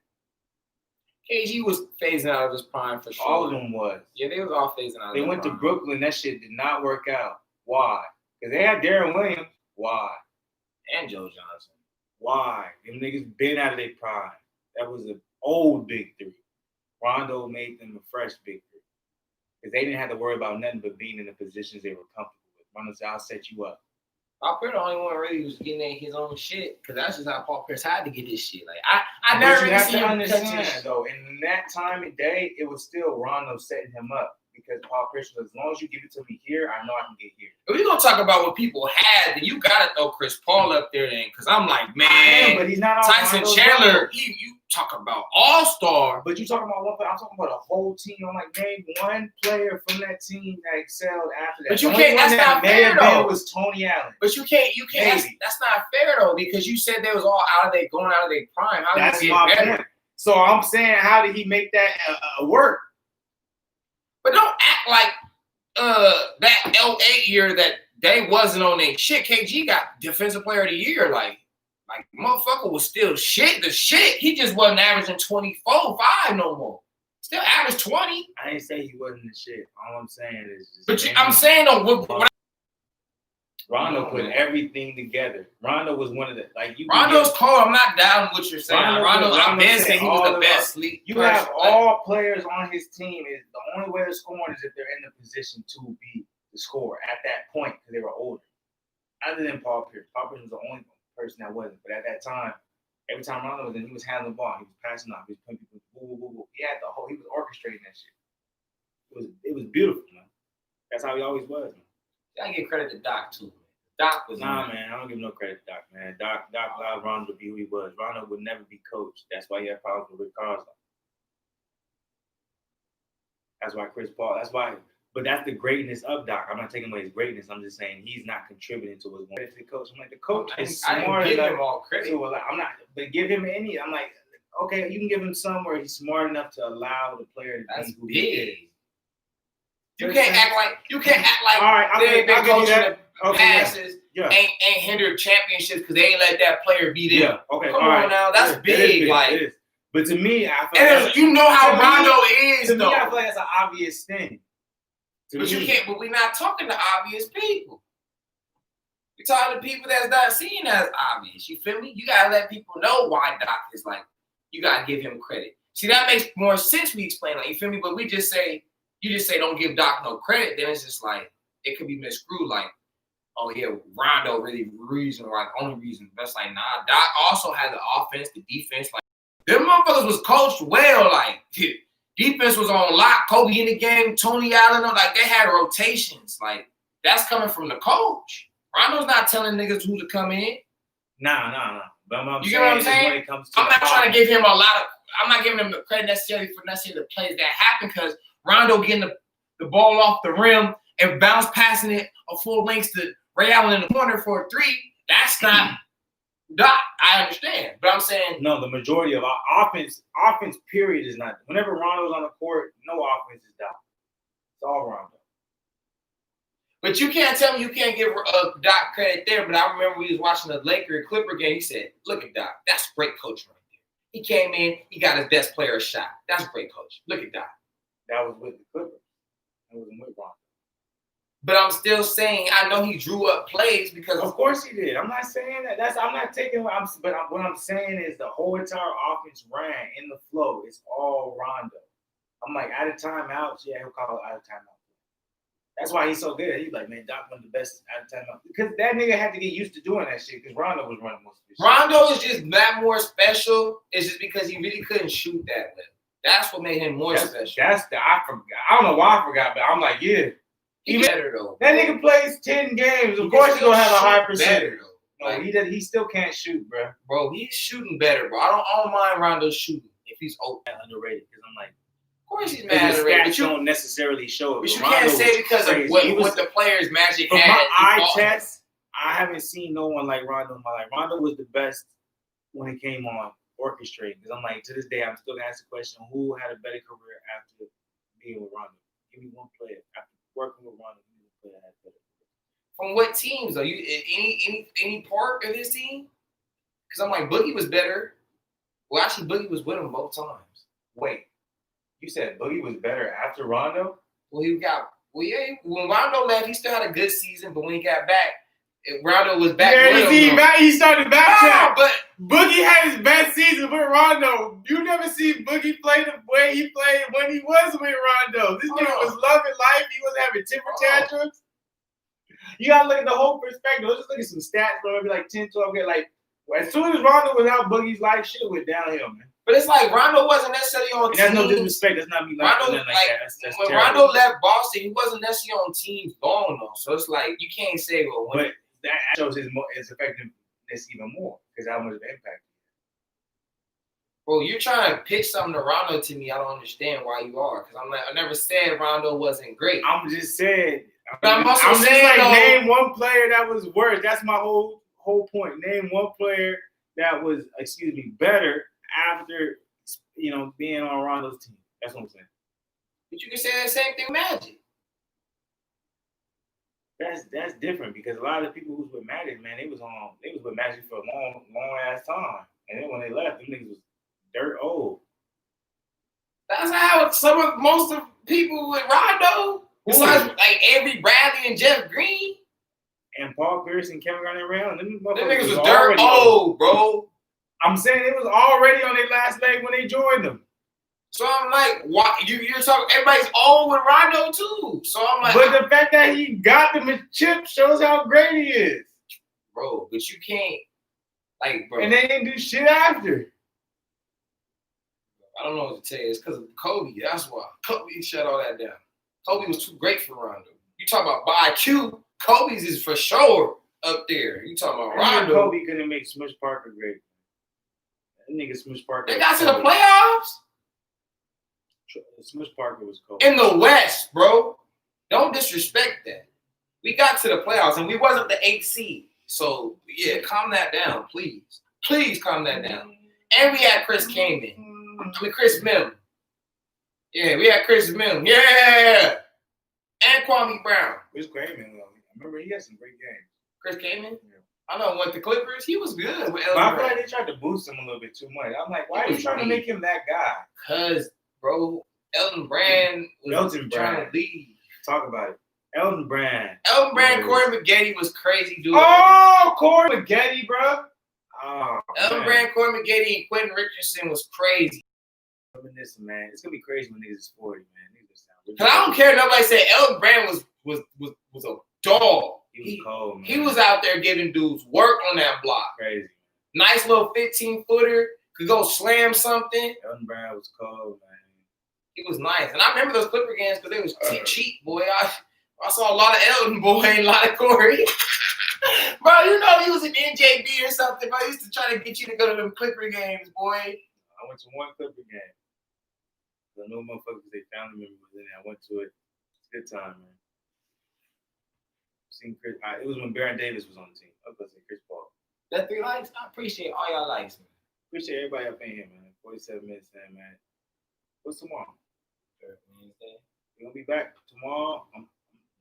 KG was phasing out of his prime for sure. All of them was. Yeah, they was all phasing out. They went to Brooklyn. That shit did not work out. Why? Because they had Darren Williams. Why? And Joe Johnson. Why? Them niggas been out of their prime. That was an old big 3. Rondo made them a fresh big 3. Because they didn't have to worry about nothing but being in the positions they were comfortable with. Rondo said, I'll set you up. Paul Pierce the only one really was getting his own shit. Because that's just how Paul Pierce had to get his shit. Like, I never really seen him understand, though. In that time of day, it was still Rondo setting him up. Because Paul Pierce was, as long as you give it to me here, I know I can get here. If we're going to talk about what people had, then you got to throw Chris Paul up there then. Because I'm like, man, but he's not Tyson Chandler, you talk about all-star. But you talking about one player. I'm talking about a whole team. I'm like, name one player from that team that excelled after that. But you can't, that's not fair, though. Was Tony Allen. But you can't, that's not fair, though, because you said they was all going out of their prime. How that's my point. So I'm saying, how did he make that work? But don't act like that 08 year that they wasn't on their shit. KG got Defensive Player of the Year. Like motherfucker was still shit. The shit. He just wasn't averaging 24, 5 no more. Still averaged 20. I didn't say he wasn't the shit. All I'm saying is just. But I'm saying though, Rondo put everything together. Rondo was one of the Rondo's cold. I'm not down with what you're saying. I've been saying he was the best. You have all players on his team. Is the only way of scoring is if they're in the position to be the scorer at that point because they were older. Other than Paul Pierce. Paul Pierce was the only person that wasn't. But at that time, every time Rondo was in, he was handling the ball. He was passing off. He was putting people woo, woo, woo, woo. He had he was orchestrating that shit. It was beautiful, man. That's how he always was, man. I give credit to Doc too. Doc was man. I don't give no credit to Doc, man. Doc allowed Rondo to be who he was. Rondo would never be coached. That's why he had problems with Rick Carlisle. That's why Chris Paul. That's why. But that's the greatness of Doc. I'm not taking away his greatness. I'm just saying he's not contributing to his benefit. The coach. I'm like, the coach is smart give enough. Him all credit. To allow, I'm not, but give him any. I'm like, okay, you can give him some where he's smart enough to allow the player to be who he is. You can't act like all right, they ain't been coaching the passes yeah. ain't hindered championships because they ain't let that player be there. Yeah, okay, Come all on right. now, that's big. It like, it is. But to me, I feel and like you know how Rondo is, to though. me, I feel like that's an obvious thing. But you can't. But we're not talking to obvious people. We're talking to people that's not seen as obvious. You feel me? You gotta let people know why Doc is like. You gotta give him credit. See, that makes more sense. We explain like, you feel me? But we just say, you just say don't give Doc no credit. Then it's just like it could be miscrewed. Like, oh yeah, Rondo really reason, like only reason. That's like nah. Doc also had the offense, the defense. Like them motherfuckers was coached well. Like defense was on lock. Kobe in the game. Tony Allen. Like they had rotations. Like that's coming from the coach. Rondo's not telling niggas who to come in. Nah. But you get what I'm saying? When it comes to I'm not trying to give him I'm not giving him the credit necessarily for the plays that happen because Rondo getting the ball off the rim and bounce passing it a full length to Ray Allen in the corner for a three. That's not Doc. I understand, but I'm saying no. The majority of our offense period is not. Whenever Rondo's on the court, no offense is Doc. It's all Rondo. But you can't tell me you can't give Doc credit there. But I remember we was watching the Laker Clipper game. He said, "Look at Doc. That's great coaching right there. He came in. He got his best player a shot. That's great coaching. Look at Doc." That was with the Clippers. That wasn't with Rondo. But I'm still saying I know he drew up plays because of course he did. I'm not saying that. I'm not taking. What I'm saying is the whole entire offense ran in the flow. It's all Rondo. I'm like out of timeouts. Yeah, he'll call it out of timeout. That's why he's so good. He's like, man, Doc one of the best out of timeout because that nigga had to get used to doing that shit because Rondo was running most of his shit. Rondo is just that more special. It's just because he really couldn't shoot that well. That's what made him more special. I forgot. I don't know why I forgot, but I'm like, yeah. He better though. That nigga plays 10 games. Of course he's gonna have a high percentage. No, like, he still can't shoot, bro. Bro, he's shooting better, bro. I don't mind Rondo shooting if he's underrated. Because I'm like, of course he's mad underrated. But you don't necessarily show it. But you can't say because of what the players' magic from had. My eye test, I haven't seen no one like Rondo in my life. Rondo was the best when it came on orchestrating. Because I'm like, to this day, I'm still gonna ask the question: who had a better career after being with Rondo? Give me one player after working with Rondo. Give me one player that had better. From what teams though? You any part of his team? Because I'm like Boogie was better. Well, actually, Boogie was with him both times. Wait, you said Boogie was better after Rondo? Well, yeah. When Rondo left, he still had a good season, but when he got back, Rondo was back. He started back. No, but Boogie had his best season with Rondo. You never see Boogie play the way he played when he was with Rondo. This nigga was loving life. He wasn't having temper tantrums. You gotta look at the whole perspective. Let's just look at some stats, bro. Maybe like 10, 12. Like as soon as Rondo was out, Boogie's life shit went downhill, man. But it's like Rondo wasn't necessarily on teams. That's no disrespect. That's not me like Rondo, like that. That's when terrible. Rondo left Boston, he wasn't necessarily on teams long though. So it's like you can't say, well, but that shows his effectiveness even more because how much of an impact. Bro, you're trying to pitch something to Rondo to me. I don't understand why you are. Because I'm like, I never said Rondo wasn't great. I'm just saying. I'm just like, name one player that was worse. That's my whole point. Name one player that was, better after, being on Rondo's team. That's what I'm saying. But you can say the same thing, Magic. That's different because a lot of the people who was with Magic, man, they was with Magic for a long ass time, and then when they left, them niggas was dirt old. That's how most of people with Rondo. Besides, like Avery Bradley and Jeff Green. And Paul Pierce and Kevin Garnett around. Them niggas was dirt old, bro. I'm saying it was already on their last leg when they joined them. So I'm like, why you're talking? Everybody's old with Rondo too. So I'm like, but the fact that he got them a chip shows how great he is, bro. But you can't, like, bro. And they didn't do shit after. I don't know what to tell you. It's because of Kobe. That's why Kobe shut all that down. Kobe was too great for Rondo. You talking about by IQ? Kobe's is for sure up there. You talking about Rondo? Kobe couldn't make Smush Parker great. That nigga Smush Parker. They got to the playoffs. Smush Parker was cold. In the West, bro. Don't disrespect that. We got to the playoffs and we wasn't the 8th seed. So yeah, calm that down, please. Please calm that down. And we had Chris Mill. Yeah, we had Chris Mill. Yeah. And Kwame Brown. Chris Kaman, I remember he had some great games. Chris Kaman? Yeah. I know with the Clippers, he was good with But I feel like they tried to boost him a little bit too much. I'm like, why are you trying to make him that guy? Because, bro, Elton Brand was trying to lead. Talk about it. Elton Brand, Corey Maggette was crazy, dude. Oh, Corey Maggette, bro. Oh, Elton Brand, Corey Maggette, and Quentin Richardson was crazy. Reminiscing, man. It's gonna be crazy when niggas is 40, man. Cause I don't care. Nobody said Elton Brand was a dog. He was cold, man. He was out there giving dudes work on that block. Crazy. Nice little 15-footer. Could go slam something. Elton Brand was cold, man. He was nice, and I remember those Clipper games because they was cheap, boy. I saw a lot of Elton, boy, and a lot of Corey. Bro, you know he was an NJB or something, bro. He used to try to get you to go to them Clipper games, boy. I went to one Clipper game. I know motherfuckers, they family members was in there. I went to it. It's a good time, man. Seen Chris. It was when Baron Davis was on the team. I was going to say Chris Paul. That 3 likes? I appreciate all y'all likes, man. Appreciate everybody up in here, man. 47 minutes in, man. What's tomorrow? Wednesday. We're going to be back tomorrow. I'm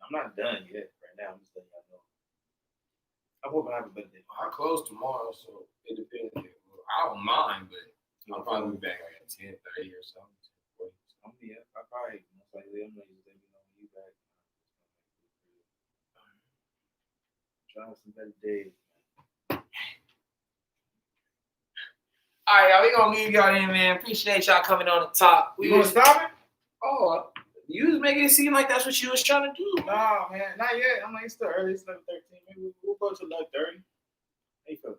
not done yet right now. I'm just letting y'all know. I hope I have a better day. I close tomorrow, so it depends. I don't mind, but I'll probably be back like at 10:30 or something. Yeah, I probably most likely I'm gonna let me know when you back. Try some better days. All right, y'all. We gonna leave y'all in, man. Appreciate y'all coming on the top. We gonna stop it? Oh, you was making it seem like that's what you was trying to do. Nah, man, not yet. I'm like, it's still early. It's 11:13. Maybe we'll go to 11:30. Hey, Phil.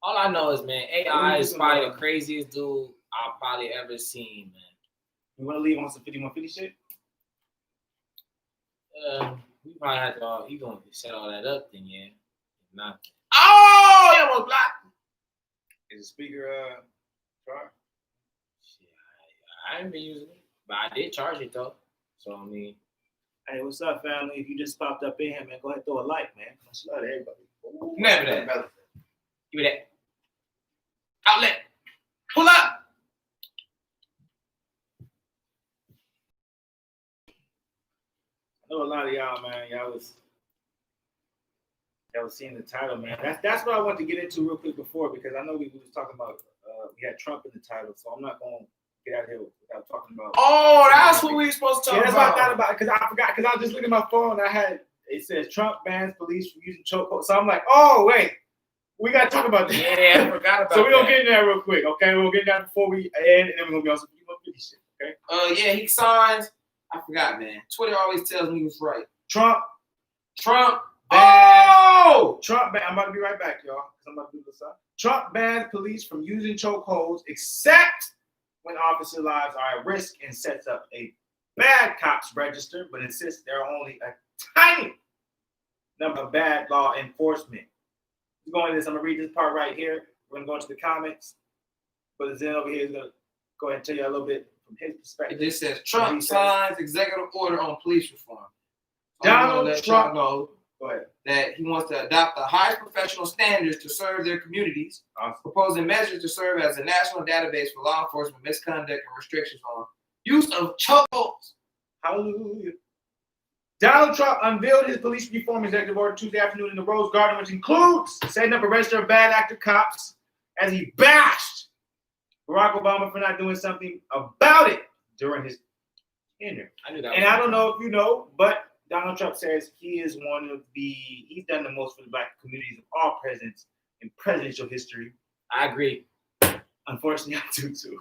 All I know is, man, AI is probably the craziest dude I've probably ever seen, man. You want to leave on some 5150 shit? We probably have to. You gonna set all that up, then yeah. Nothing. Oh, you almost blocked. Is the speaker charged? Shit, I haven't been using it, but I did charge it though. So I mean, hey, what's up, family? If you just popped up in here, man, go ahead and throw a like, man. Much love to everybody. Ooh, never that. Give me that. Outlet. Pull up. I know a lot of y'all, man. Y'all was seeing the title, man. That's what I want to get into real quick before, because I know we was talking about we had Trump in the title, so I'm not gonna get out of here without talking about. Oh, that's what we were supposed to talk about. That's what I thought about, because I forgot, because I was just looking at my phone. It says Trump bans police from using chokeholds. So I'm like, oh wait, we gotta talk about that. Yeah, I forgot about So we're gonna get in there real quick, okay? We'll get in there before we end, and then we're gonna be on some 50 shit, okay? Yeah, he signs. I forgot, man. Twitter always tells me what's right. Trump. Oh! Trump ban. I'm about to be right back, y'all, because I'm about to do this up. Trump bans police from using chokeholds except when officer lives are at risk, and sets up a bad cops register, but insists there are only a tiny number of bad law enforcement. We're going to this. I'm going to read this part right here. We're going to go into the comments. But Zen over here is going to go ahead and tell you a little bit from his perspective. It just says Trump signs executive order on police reform. Donald Trump know that he wants to adopt the highest professional standards to serve their communities, proposing measures to serve as a national database for law enforcement misconduct and restrictions on use of chokeholds. Hallelujah. Donald Trump unveiled his police reform executive order Tuesday afternoon in the Rose Garden, which includes setting up a register of bad actor cops, as he bashed Barack Obama for not doing something about it during his tenure. I don't know if you know, but Donald Trump says he's done the most for the black communities of all presidents in presidential history. I agree. Unfortunately, I do too.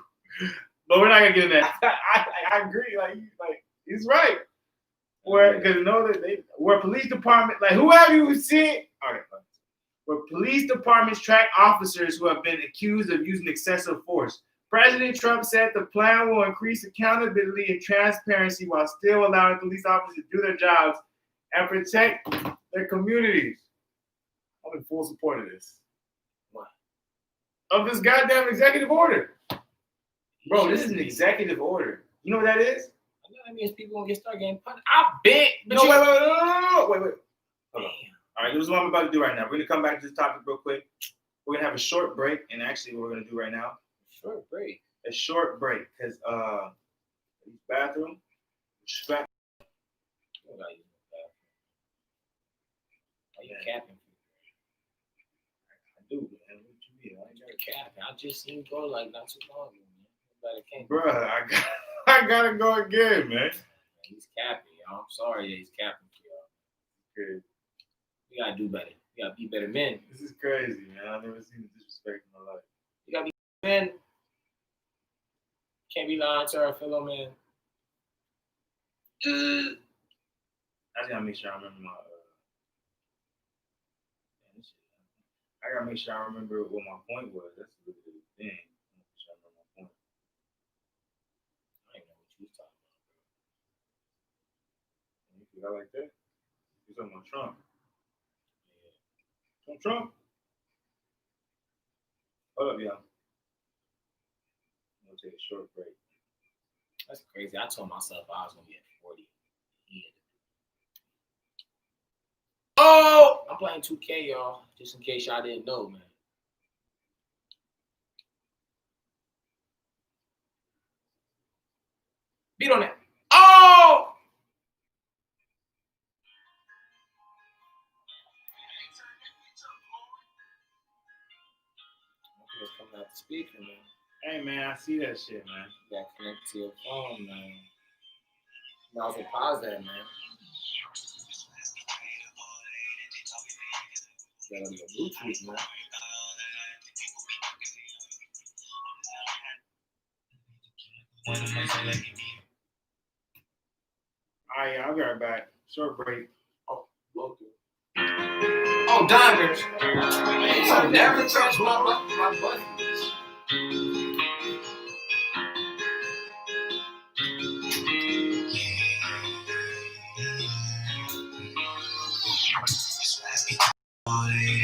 But we're not gonna get into that. I agree. Like he's right. Where police department, like whoever you see, all right, where police departments track officers who have been accused of using excessive force. President Trump said the plan will increase accountability and transparency while still allowing police officers to do their jobs and protect their communities. I'm in full support of this. What? Of this goddamn executive order. Bro, this is an executive order. You know what that is? That means people gonna start getting punished. I bet. No, wait. Hold on. All right, this is what I'm about to do right now. We're gonna come back to this topic real quick. We're gonna have a short break, and actually, what we're gonna do right now. Short break. A short break, because bathroom. Are you capping? I do, man. What you mean? I ain't got capping. I just seen go like not too long ago, man. Bruh, I gotta go again, man. He's capping, y'all. I'm sorry that he's capping for y'all. Good. We gotta do better. We gotta be better men. This is crazy, man. I've never seen the disrespect in my life. We gotta be men. Can't be lying to our fellow man. I just gotta make sure I remember my. I gotta make sure I remember what my point was. That's the thing. Make sure I remember my point. I don't know what you was talking about, bro. You feel like that? You're talking about Trump. Yeah. Trump. Hold up, y'all. I'm gonna take a short break. That's crazy. I told myself I was gonna be at 40. Oh, I'm playing 2K, y'all. Just in case y'all didn't know, man. Beat on that. Oh! It's coming out the speaker, man. Hey, man, I see that shit, man. You got connected to your phone, man. You also pause that, man. You gotta be a Bluetooth, man. All right, I'll be right back. Short break. Oh, local. Oh, diamonds. I never touch my buttons.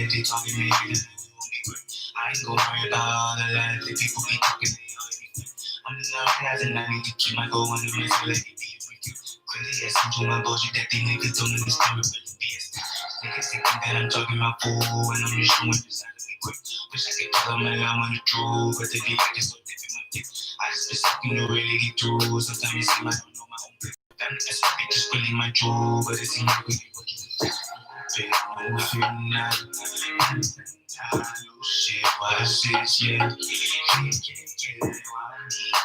They talking me. I ain't gonna worry about all the lies that people be talking me. I'm not having, I need to keep my goal on the list. Crazy ass into my bullshit that these niggas don't understand. Niggas thinking that I'm talking about fool and I'm just showing this out of me quick. Wish I could tell them that I'm on the truth, but they be like this so dipping my dick. I just been sucking to really get through. Sometimes it seems like I don't know my own blick. Family that's happy just really my jewel, but it seems like we be what you think. No fear not. No shit, why shit, yeah.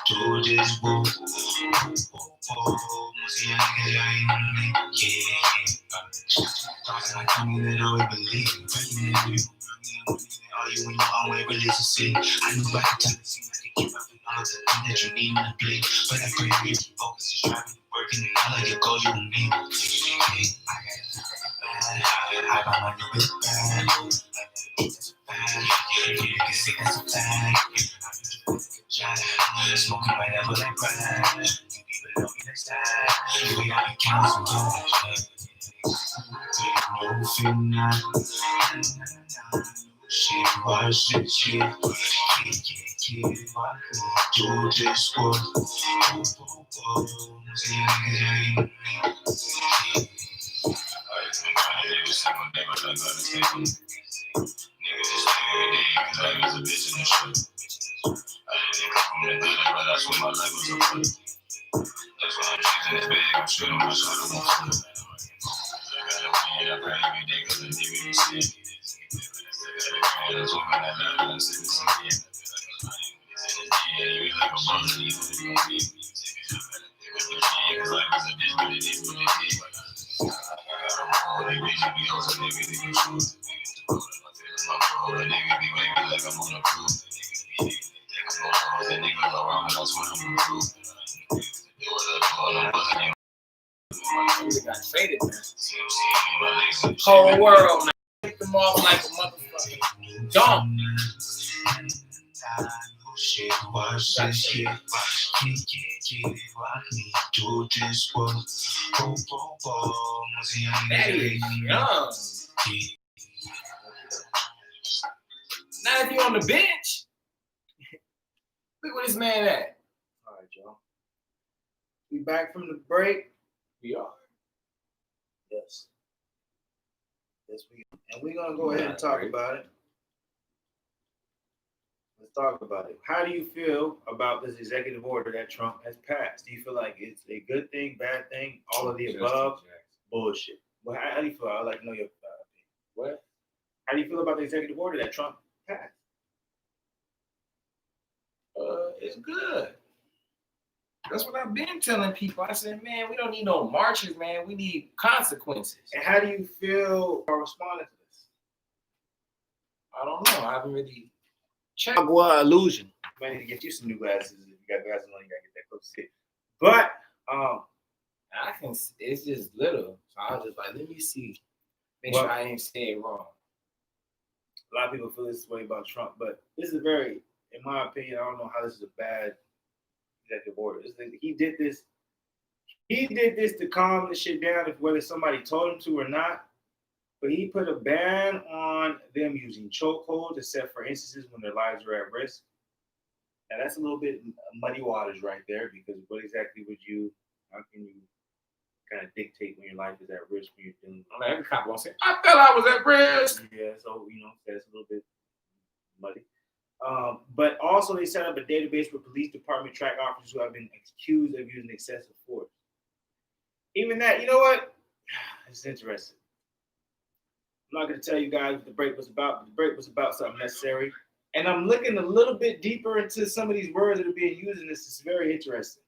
Do this, whoa. Most of y'all niggas, y'all ain't on me, yeah. Thoughts like tell me that I would believe. All you and your own way relationship. I knew by the time it seemed like it came up and all the things that you need to play. But I pray that you focus is driving, working, and I like your goal, you and me. I got my new bit bad. That's a fact. You can see that's a fact. Smoking right now, but like crack. You be below me next time. We got to count some cash. No fear not. Shit, why shit, yeah. Do this work. See you niggas, every single day, but I gotta take them. Niggas just every day, cause I was a bitch in the show. I didn't come from the gutter, but I swear my life was a play. That's why I'm choosing this bag, I'm shooting my shot, I'm on fire. I gotta win, I pray every day, cause the nigga be sick. I gotta win, I'm talking that loud, I'm sick of some kid. Yeah, you be like a brother, you know it's gonna be. Cause life is a bitch, but it is what it is. They bitch be hosting, they really be true. My bro, that nigga be wavy like I'm on a cruise. The niggas around me, that's what I'm improved. It was a call, I'm buzzing you. You got traded, man. Whole world, man. Pick them off like a motherfucking dumb. Shit, watch this shit. Do this work. That is young. Not if you on the bench. Look where this man at. All right, y'all. We back from the break. We are. Yes. Yes, we are. And we're gonna go ahead and talk about it. Let's talk about it. How do you feel about this executive order that Trump has passed? Do you feel like it's a good thing, bad thing, all of the above? Bullshit. Well, how do you feel? I'd like to know your opinion. What? How do you feel about the executive order that Trump passed? It's good. That's what I've been telling people. I said, man, we don't need no marches, man. We need consequences. And how do you feel about responding to this? I don't know. I haven't really checked. Illusion. I need to get you some new glasses. If you got glasses on, you gotta get that close to it. But I can. It's just little, so I was just like, let me see, make sure I ain't saying wrong. A lot of people feel this way about Trump, but this is a very, in my opinion, I don't know how this is a bad executive order. He did this to calm the shit down, if whether somebody told him to or not. But he put a ban on them using chokeholds, except for instances when their lives are at risk. And that's a little bit muddy waters right there, because what exactly how can you kind of dictate when your life is at risk when you're dealing with every cop won't say, I felt I was at risk. Yeah, so that's a little bit muddy. But also they set up a database where police department track officers who have been accused of using excessive force. Even that, you know what? It's interesting. I'm not going to tell you guys what the break was about, but the break was about something necessary. And I'm looking a little bit deeper into some of these words that are being used in this. It's very interesting.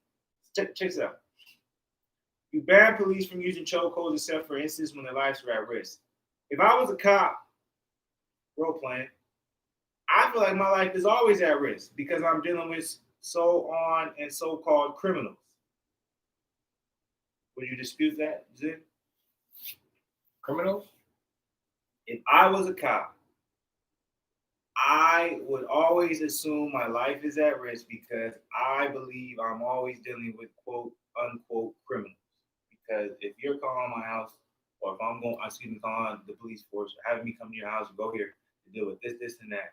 Check this out. You ban police from using chokeholds except for instances when their lives are at risk. If I was a cop, role playing, I feel like my life is always at risk because I'm dealing with so-on and so-called criminals. Would you dispute that, Zim? Criminals? If I was a cop, I would always assume my life is at risk because I believe I'm always dealing with quote unquote criminals. Because if you're calling my house, or if I'm calling the police force, or having me come to your house and go here to deal with this, and that,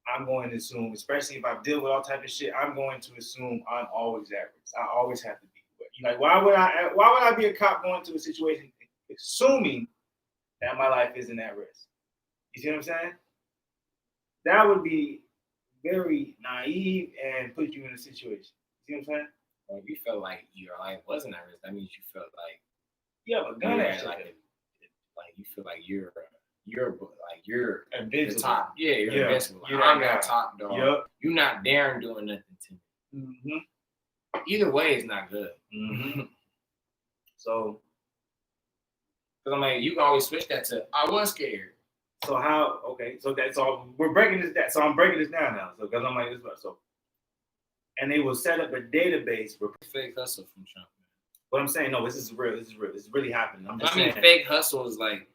I'm going to assume, especially if I deal with all type of shit, I'm going to assume I'm always at risk. I always have to be. Why would I be a cop going to a situation assuming that my life isn't at risk? You see what I'm saying? That would be very naive and put you in a situation. You see what I'm saying? Well, if you felt like your life wasn't at risk, that means you felt like a gun at you feel like you're invincible. the top. Yeah, you're invincible. Like, I'm that top dog. Yep. You're not daring doing nothing to me. Mm-hmm. Either way, it's not good. Mm-hmm. So, because I'm like, you can always switch that to I was scared. So how? Okay, so that's all. We're breaking this down. So I'm breaking this down now. So because I'm like this, so. And they will set up a database for fake hustle from Trump. But I'm saying, no, this is real. This is real. This is really happening. I mean, fake hustle is like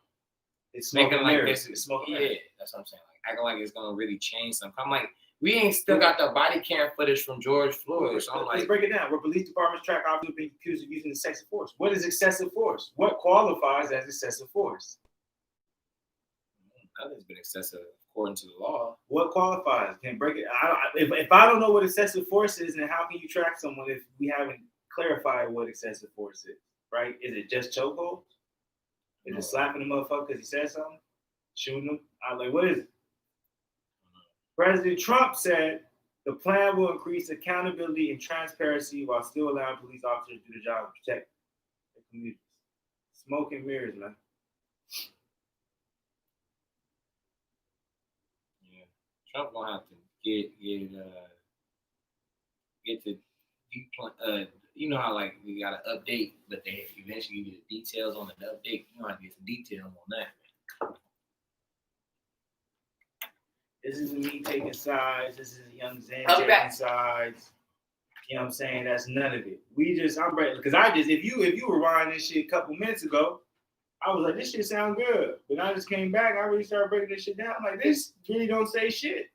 it's making like mirrors. this. It's smoking. Yeah, that's what I'm saying. Like acting like it's gonna really change something. I'm like, we ain't still got the body cam footage from George Floyd. So I'm like, let's break it down. Where police departments track officers being accused of using excessive force. What is excessive force? What qualifies as excessive force? Nothing's been excessive according to the law. What qualifies? Can break it. If I don't know what excessive force is, then how can you track someone if we haven't clarified what excessive force is? Right? Is it just chokehold? Is it slapping the motherfucker because he said something? Shooting him? I'm like, what is it? President Trump said the plan will increase accountability and transparency while still allowing police officers to do the job to protect the communities. Smoke and mirrors, man. Yeah, Trump gonna have to get the you know how like we got an update, but they eventually give you the details on the update. You know how to get some details on that, man. This isn't me taking sides. This is Young Zen taking sides. You know what I'm saying? That's none of it. I'm ready. Because if you were riding this shit a couple minutes ago, I was like, this shit sound good. But I just came back. I really started breaking this shit down. I'm like, this really don't say shit.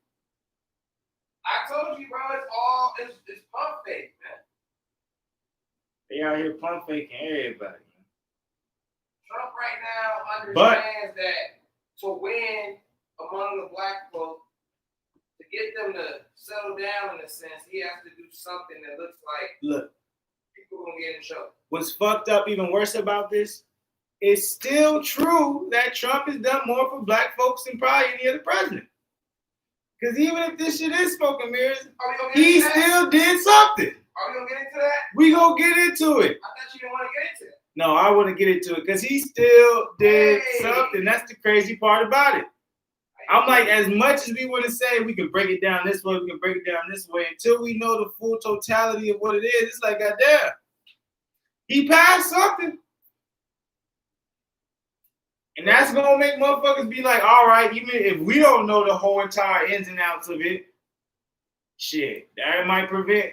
I told you, bro, it's pump fake, man. They out here pump faking everybody. Trump right now understands that to win among the black folk, to get them to settle down in a sense, he has to do something that looks like People gonna get in trouble. What's fucked up, even worse about this, it's still true that Trump has done more for black folks than probably any other president. Because even if this shit is smoke and mirrors, he still did something. Are we gonna get into that? We gonna get into it. I thought you didn't want to get into it. No, I want to get into it because he still did something. That's the crazy part about it. I'm like, as much as we want to say we can break it down this way, we can break it down this way, until we know the full totality of what it is, it's like, goddamn, he passed something. And that's going to make motherfuckers be like, all right, even if we don't know the whole entire ins and outs of it, shit, that might prevent,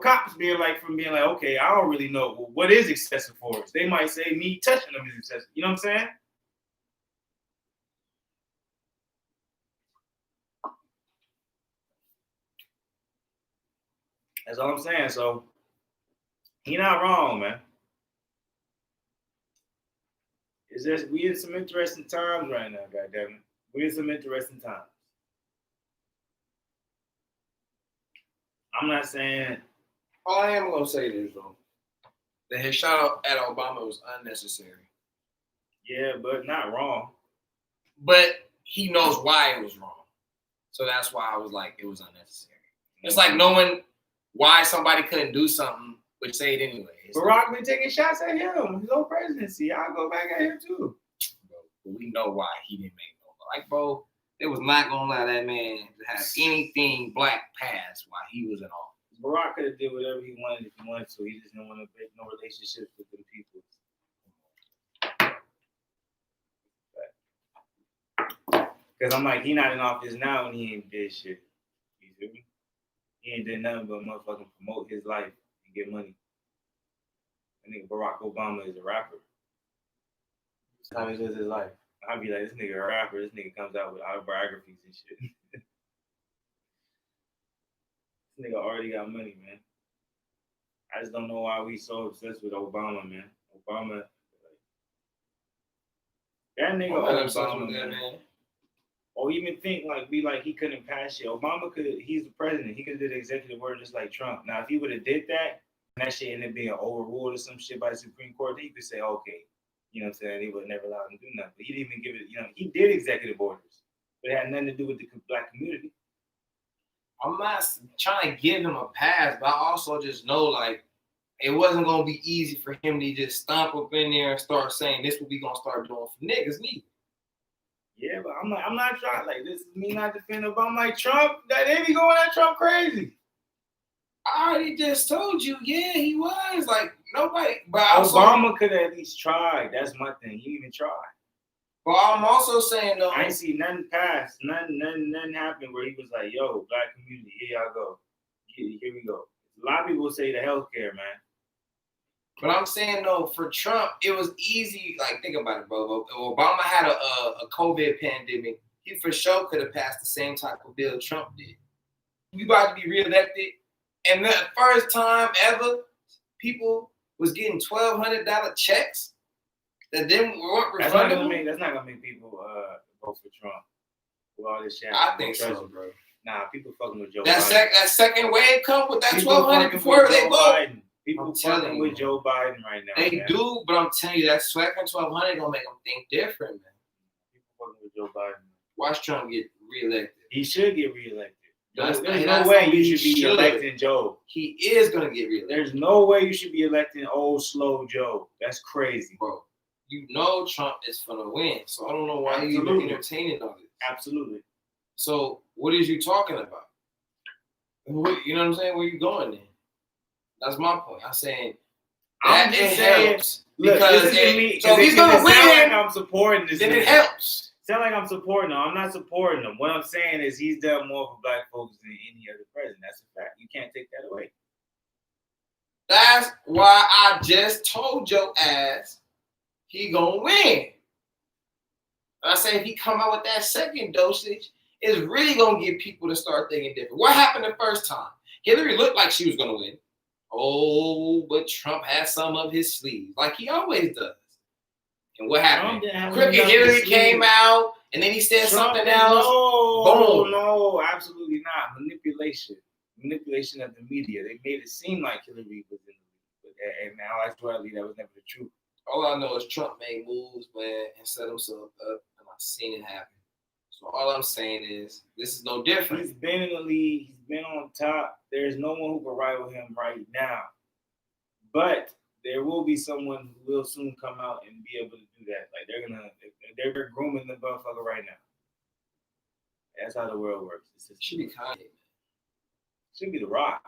cops being like, from being like, okay, I don't really know. Well, what is excessive force? They might say me touching them is excessive. You know what I'm saying? That's all I'm saying. So, he not wrong, man. It's just, we in some interesting times right now, goddammit. We in some interesting times. I'm not saying. All I am gonna say is though, that his shot out at Obama was unnecessary. Yeah, but not wrong. But he knows why it was wrong. So that's why I was like, it was unnecessary. It's like knowing why somebody couldn't do something, but say it anyway. Barack been taking shots at him. His own presidency. I'll go back at him too. Bro, but we know why he didn't make no. Like, bro, it was not gonna allow that man to have anything black pass while he was in office. Barack could have did whatever he wanted if he wanted to. He just didn't want to break no relationships with them people. Because I'm like, he not in office now and he ain't did shit. You feel me? He ain't did nothing but motherfucking promote his life and get money. I think Barack Obama is a rapper. That's how he lives his life. I'd be like, this nigga a rapper. This nigga comes out with autobiographies and shit. This nigga already got money, man. I just don't know why we so obsessed with Obama, man. Obama, like, that nigga Obama, man. Or even think like he couldn't pass shit. Obama he's the president. He could have did the executive order just like Trump. Now, if he would have did that, and that shit ended up being overruled or some shit by the Supreme Court, then you could say, okay, you know what I'm saying? He would never allow him to do nothing. But he didn't even give it, he did executive orders, but it had nothing to do with the black community. I'm not trying to give him a pass, but I also just know, like, it wasn't going to be easy for him to just stomp up in there and start saying, this is what we going to start doing for niggas, neither. Yeah, but I'm not trying, like, this is me not defending Obama. I'm like, Trump, they be going at Trump crazy. I already just told you, yeah, he was. Like, nobody. But Obama could have at least tried. That's my thing. He even tried. But I'm also saying, though. I ain't see nothing pass. Nothing happened where he was like, yo, black community, here y'all go. Here we go. A lot of people say the healthcare, man. But I'm saying, though, for Trump, it was easy. Like, think about it, bro. Obama had a COVID pandemic. He for sure could have passed the same type of bill Trump did. We about to be reelected. And the first time ever, people was getting $1,200 checks that then weren't refundable. That's not gonna make people vote for Trump with all this shit. I think so, bro. Nah, people fucking with Joe Biden. That second wave come with that $1,200 before they vote. People fucking with Joe Biden right now. They do, but I'm telling you, that second $1,200 gonna make them think different, man. People fucking with Joe Biden. Watch Trump get reelected. He should get reelected. There's no that's way you should be electing Joe. He is gonna get reelected. There's no way you should be electing old slow Joe. That's crazy, bro. You know Trump is gonna win, so I don't know why you even entertaining all this. Absolutely. So what is you talking about? You know what I'm saying? Where you going then? That's my point. I'm saying that it helps because so he's gonna win. Like I'm supporting this. Then it helps. Sound like I'm supporting him. I'm not supporting him. What I'm saying is he's done more for black folks than any other president. That's a fact. You can't take that away. That's why I just told your ass he gonna win. I say if he come out with that second dosage, it's really gonna get people to start thinking different. What happened the first time? Hillary looked like she was gonna win. Oh, but Trump had some up his sleeve, like he always does. And what happened? Crooked Hillary came out, and then he said something else. No, absolutely not. Manipulation of the media. They made it seem like Hillary was in the lead, but And now actually that was never the truth. All I know is Trump made moves, man, and set himself up, and I've seen it happen. So all I'm saying is, this is no different. He's been in the league. He's been on top. There's no one who can rival him right now. But there will be someone who will soon come out and be able to do that. Like they're grooming the motherfucker right now. That's how the world works. It should be Kanye. Should be The Rock.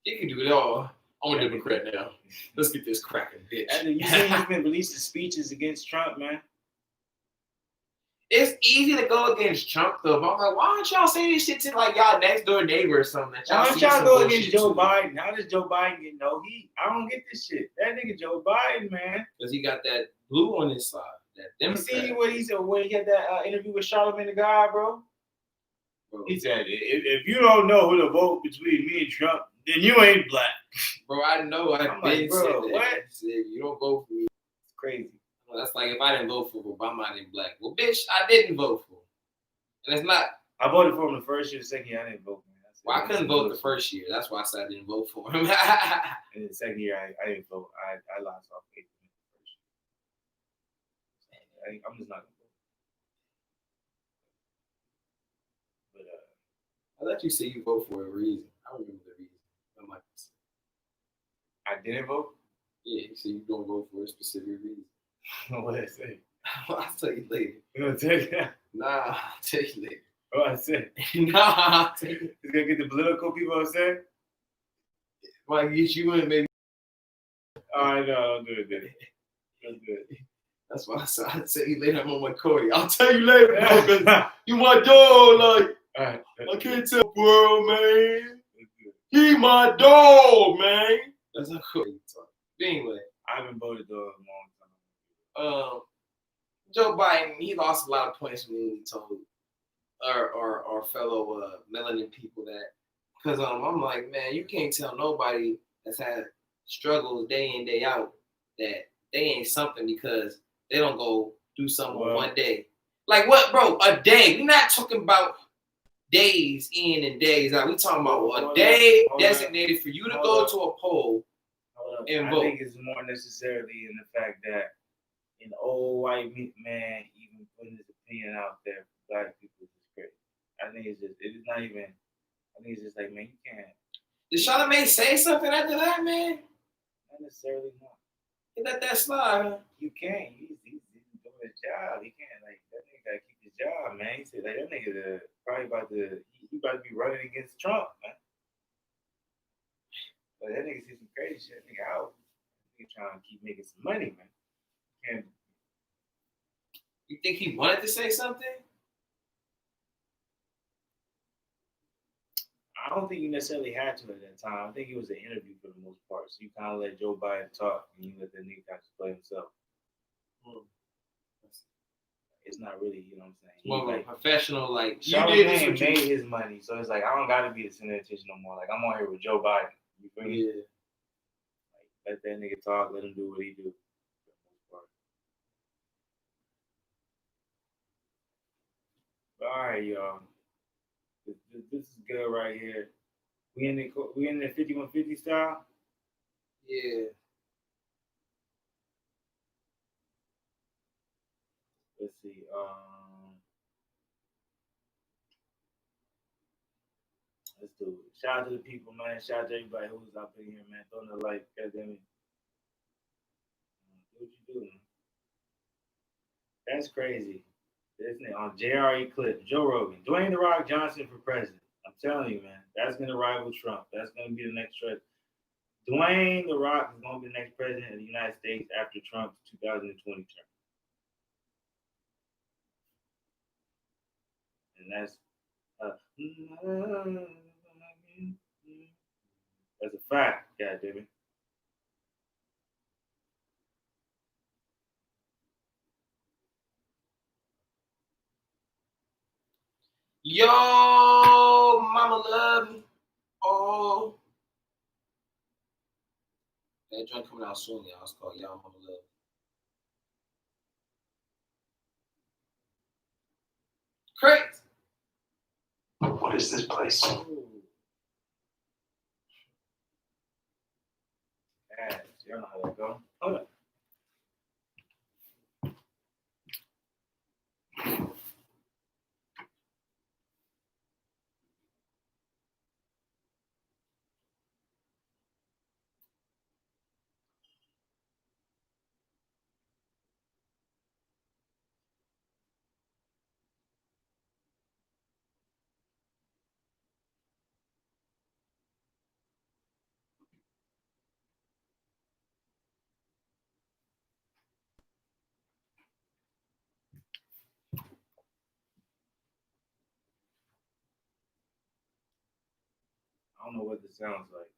He can do it all. I'm a Democrat now. Let's get this cracking, bitch. And you see, he's been releasing speeches against Trump, man. It's easy to go against Trump, though. But I'm like, why don't y'all say this shit to like y'all next door neighbor or something? Why don't y'all go against Joe Biden? How does Joe Biden get no heat? I don't get this shit. That nigga Joe Biden, man. Because he got that blue on his side. That You see what he said when he had that interview with Charlamagne the God, bro? He said, if you don't know who to vote between me and Trump, then you ain't black. Bro, I know. I've been said that. What? Said, you don't vote for me. It's crazy. Well, that's like if I didn't vote for Obama, I didn't black. Well, bitch, I didn't vote for him. And it's not. I voted for him the first year. The second year, I didn't vote for him. Well, I couldn't vote the first year. That's why I said I didn't vote for him. And the second year, I didn't vote. I lost all faith in him the first year. I'm just not going to vote. But I let you say you vote for a reason. I don't remember the reason. I'm like, I didn't vote? Yeah, you say you don't vote for a specific reason. What did I say? I'll tell you later. You gonna tell you that? Nah, I'll tell you later. What I said? Nah, I'll tell you. It's gonna get the political people upset? Might get you in, maybe. All right, no, don't do it, then. Don't do it. That's why I said I'll tell you later. I'm on my Cody. I'll tell you later, bro, because you my dog. Like, all right, I can't tell world, man. He my dog, man. That's how Cody talk. Anyway, I haven't voted though in a long time. Joe Biden, he lost a lot of points when he told our fellow melanin people that, because I'm like, man, you can't tell nobody that's had struggles day in, day out that they ain't something because they don't go do something one day. Like what, bro? A day. We're not talking about days in and days out. We talking about a day designated for you to go to a poll and vote. I think it's more necessarily in the fact that an old white man even putting his opinion out there for black people is crazy. I think it's just like, man, you can't. Did Charlamagne say something after that, man? Not necessarily, no. He let that slide, huh? You can't. He's doing his job. He can't, like, that nigga gotta keep his job, man. He said, like, that nigga probably about to be running against Trump, man. But that nigga see some crazy shit. That nigga out. He trying to keep making some money, man. Can't. You think he wanted to say something? I don't think you necessarily had to at that time. I think it was an interview for the most part. So you kind of let Joe Biden talk and you let that nigga kind of play himself. It's not really, you know what I'm saying? More like professional, like Charlamagne made his money, so it's like I don't gotta be the center of attention no more. Like I'm on here with Joe Biden. You feel me? Yeah. Like let that nigga talk, let him do what he do. But all right, y'all. This is good right here. We in the 5150 style. Yeah. Let's see. Let's do it. Shout out to the people, man. Shout out to everybody who's up in here, man. Throwing the light. Goddamn it. Do what you do, man. That's crazy. Isn't it? On JRE clip, Joe Rogan, Dwayne "The Rock" Johnson for president. I'm telling you, man, that's gonna rival Trump. That's gonna be the next president. Dwayne "The Rock" is gonna be the next president of the United States after Trump's 2020 term. And that's a fact, goddammit. Yo, mama love me. Oh. That joint coming out soon, y'all. It's called Yo, Mama Love Me. Crazy. What is this place? go. Hold up. I don't know what this sounds like.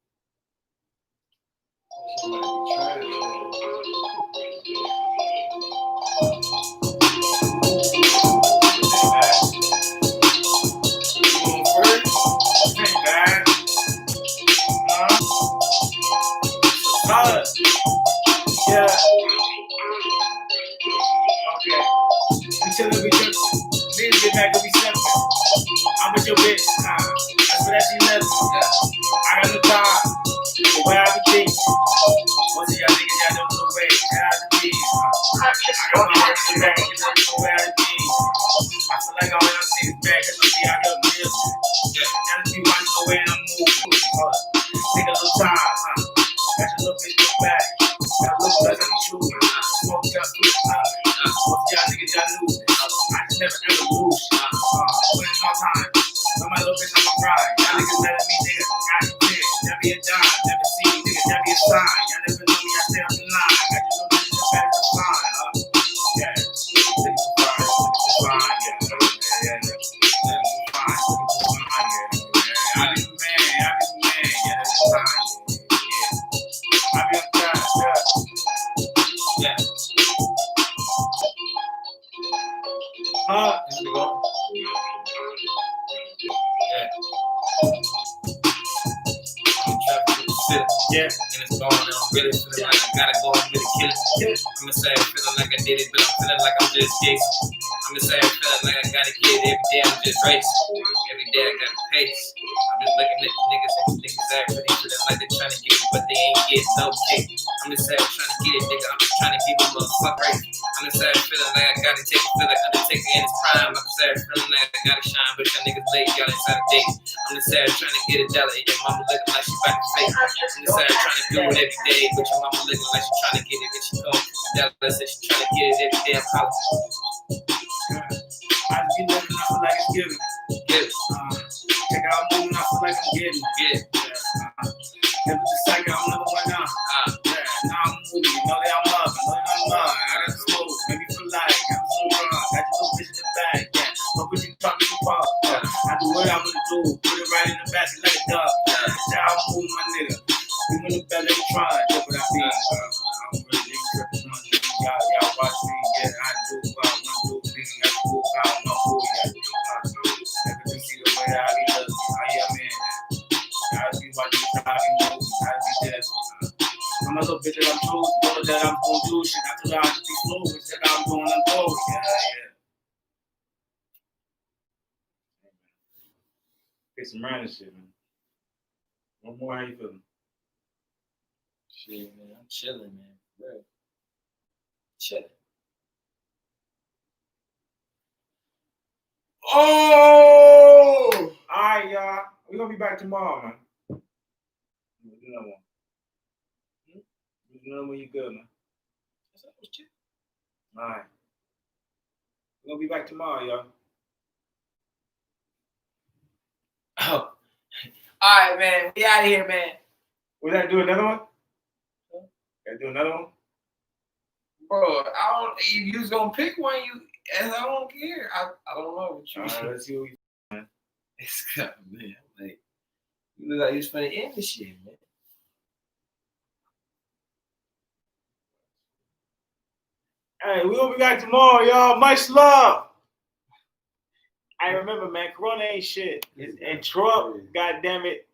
Yeah. Okay. Until we just things get back to be simple. I'm with your bitch. That's what she lives. I got no time. The way I be thinking. Most of y'all niggas y'all don't know the way. Get out the keys. I got my heart in the back. You don't know where I be. I feel like all y'all niggas back. Cause I'm see I got bills. Now the people watching the way I'm moving. Take a little time. Got your little bitch in the back. Got a little blood on the shoe. Smoke y'all through the top. Most y'all niggas y'all lose. I just never ever lose. Put in my time. Know my little bitch on my pride. Y'all niggas letting me nigga. Got it clear. Never be a dime. Never see me nigga. Never be a sign. Y'all never know me. I stay up in line. Got your little bitch in the back. That's fine. Yeah. Take it fine. Fine. Yeah. Fine. I be the man. I be the man. Yeah. That's fine. I be on time. Yeah. Here we go. Yeah. And it's going on. Really feeling like I gotta go and really kill it. I'm inside feeling like I did it, but I'm feeling like I'm just chasing. I'm inside feeling like I gotta get it every day. I'm just racing. Every day I gotta pace. I'm just looking at the niggas and the niggas act really feeling like they're trying to get it, but they ain't getting no kick. I'm inside trying to get it, nigga. I'm just trying to give them a fuck right. I'm inside feeling like I gotta take it, feel like Undertaker in his prime. I'm inside feeling like I gotta shine, but y'all niggas late, y'all inside a date. I'm inside trying to get a dollar, and your mama looking like she about to fake. I'm inside trying to do it every day, but your mama looking like she trying to get it, but she going to the dollar, said she trying to get it every day. I'm hollering. I just be living, I feel like it's giving. Get it. Check out moving, I feel like I'm getting. Get it. Never the second, I'm number one now. Now I'm moving, you know that I'm up, I know that I'm up. I got the smoke, maybe for life, I'm so wrong. Got your little bitch in the back, yeah. What would you talking about? I do what I'm gonna do, put it right in the basket like a dog. Now I'm moving, my nigga. We in the belly trying, that's what I feel. I'm really tripping on you. Y'all watch me, yeah, I do what I want to do. Nigga, got to move, I don't know who yet. Never can see the way I be looking. I am in. I see what you how you move. I see this. I'm a little bit that I'm true. Know that I'm gonna do shit. I told her I just be slow. Instead I'm doing I'm going. Yeah. Get some random shit, man. One more, how you feeling? Shit, man. I'm chilling, man. Real. Chilling. Oh! Alright, y'all. We're gonna be back tomorrow, man. We'll do another one. We'll do another one, you good, man. Alright. We're gonna be back tomorrow, y'all. Oh. All right, man. We out of here, man. We gotta do another one? Gotta do another one? Bro, I don't. If you was gonna pick one, I don't care. I don't know what you. Alright, let's see what we. It's good, man. Like, you look like you was finna end this shit, man. Hey, we gonna be back tomorrow, y'all. Much love. I remember, man, Corona ain't shit. And Trump, goddamn it,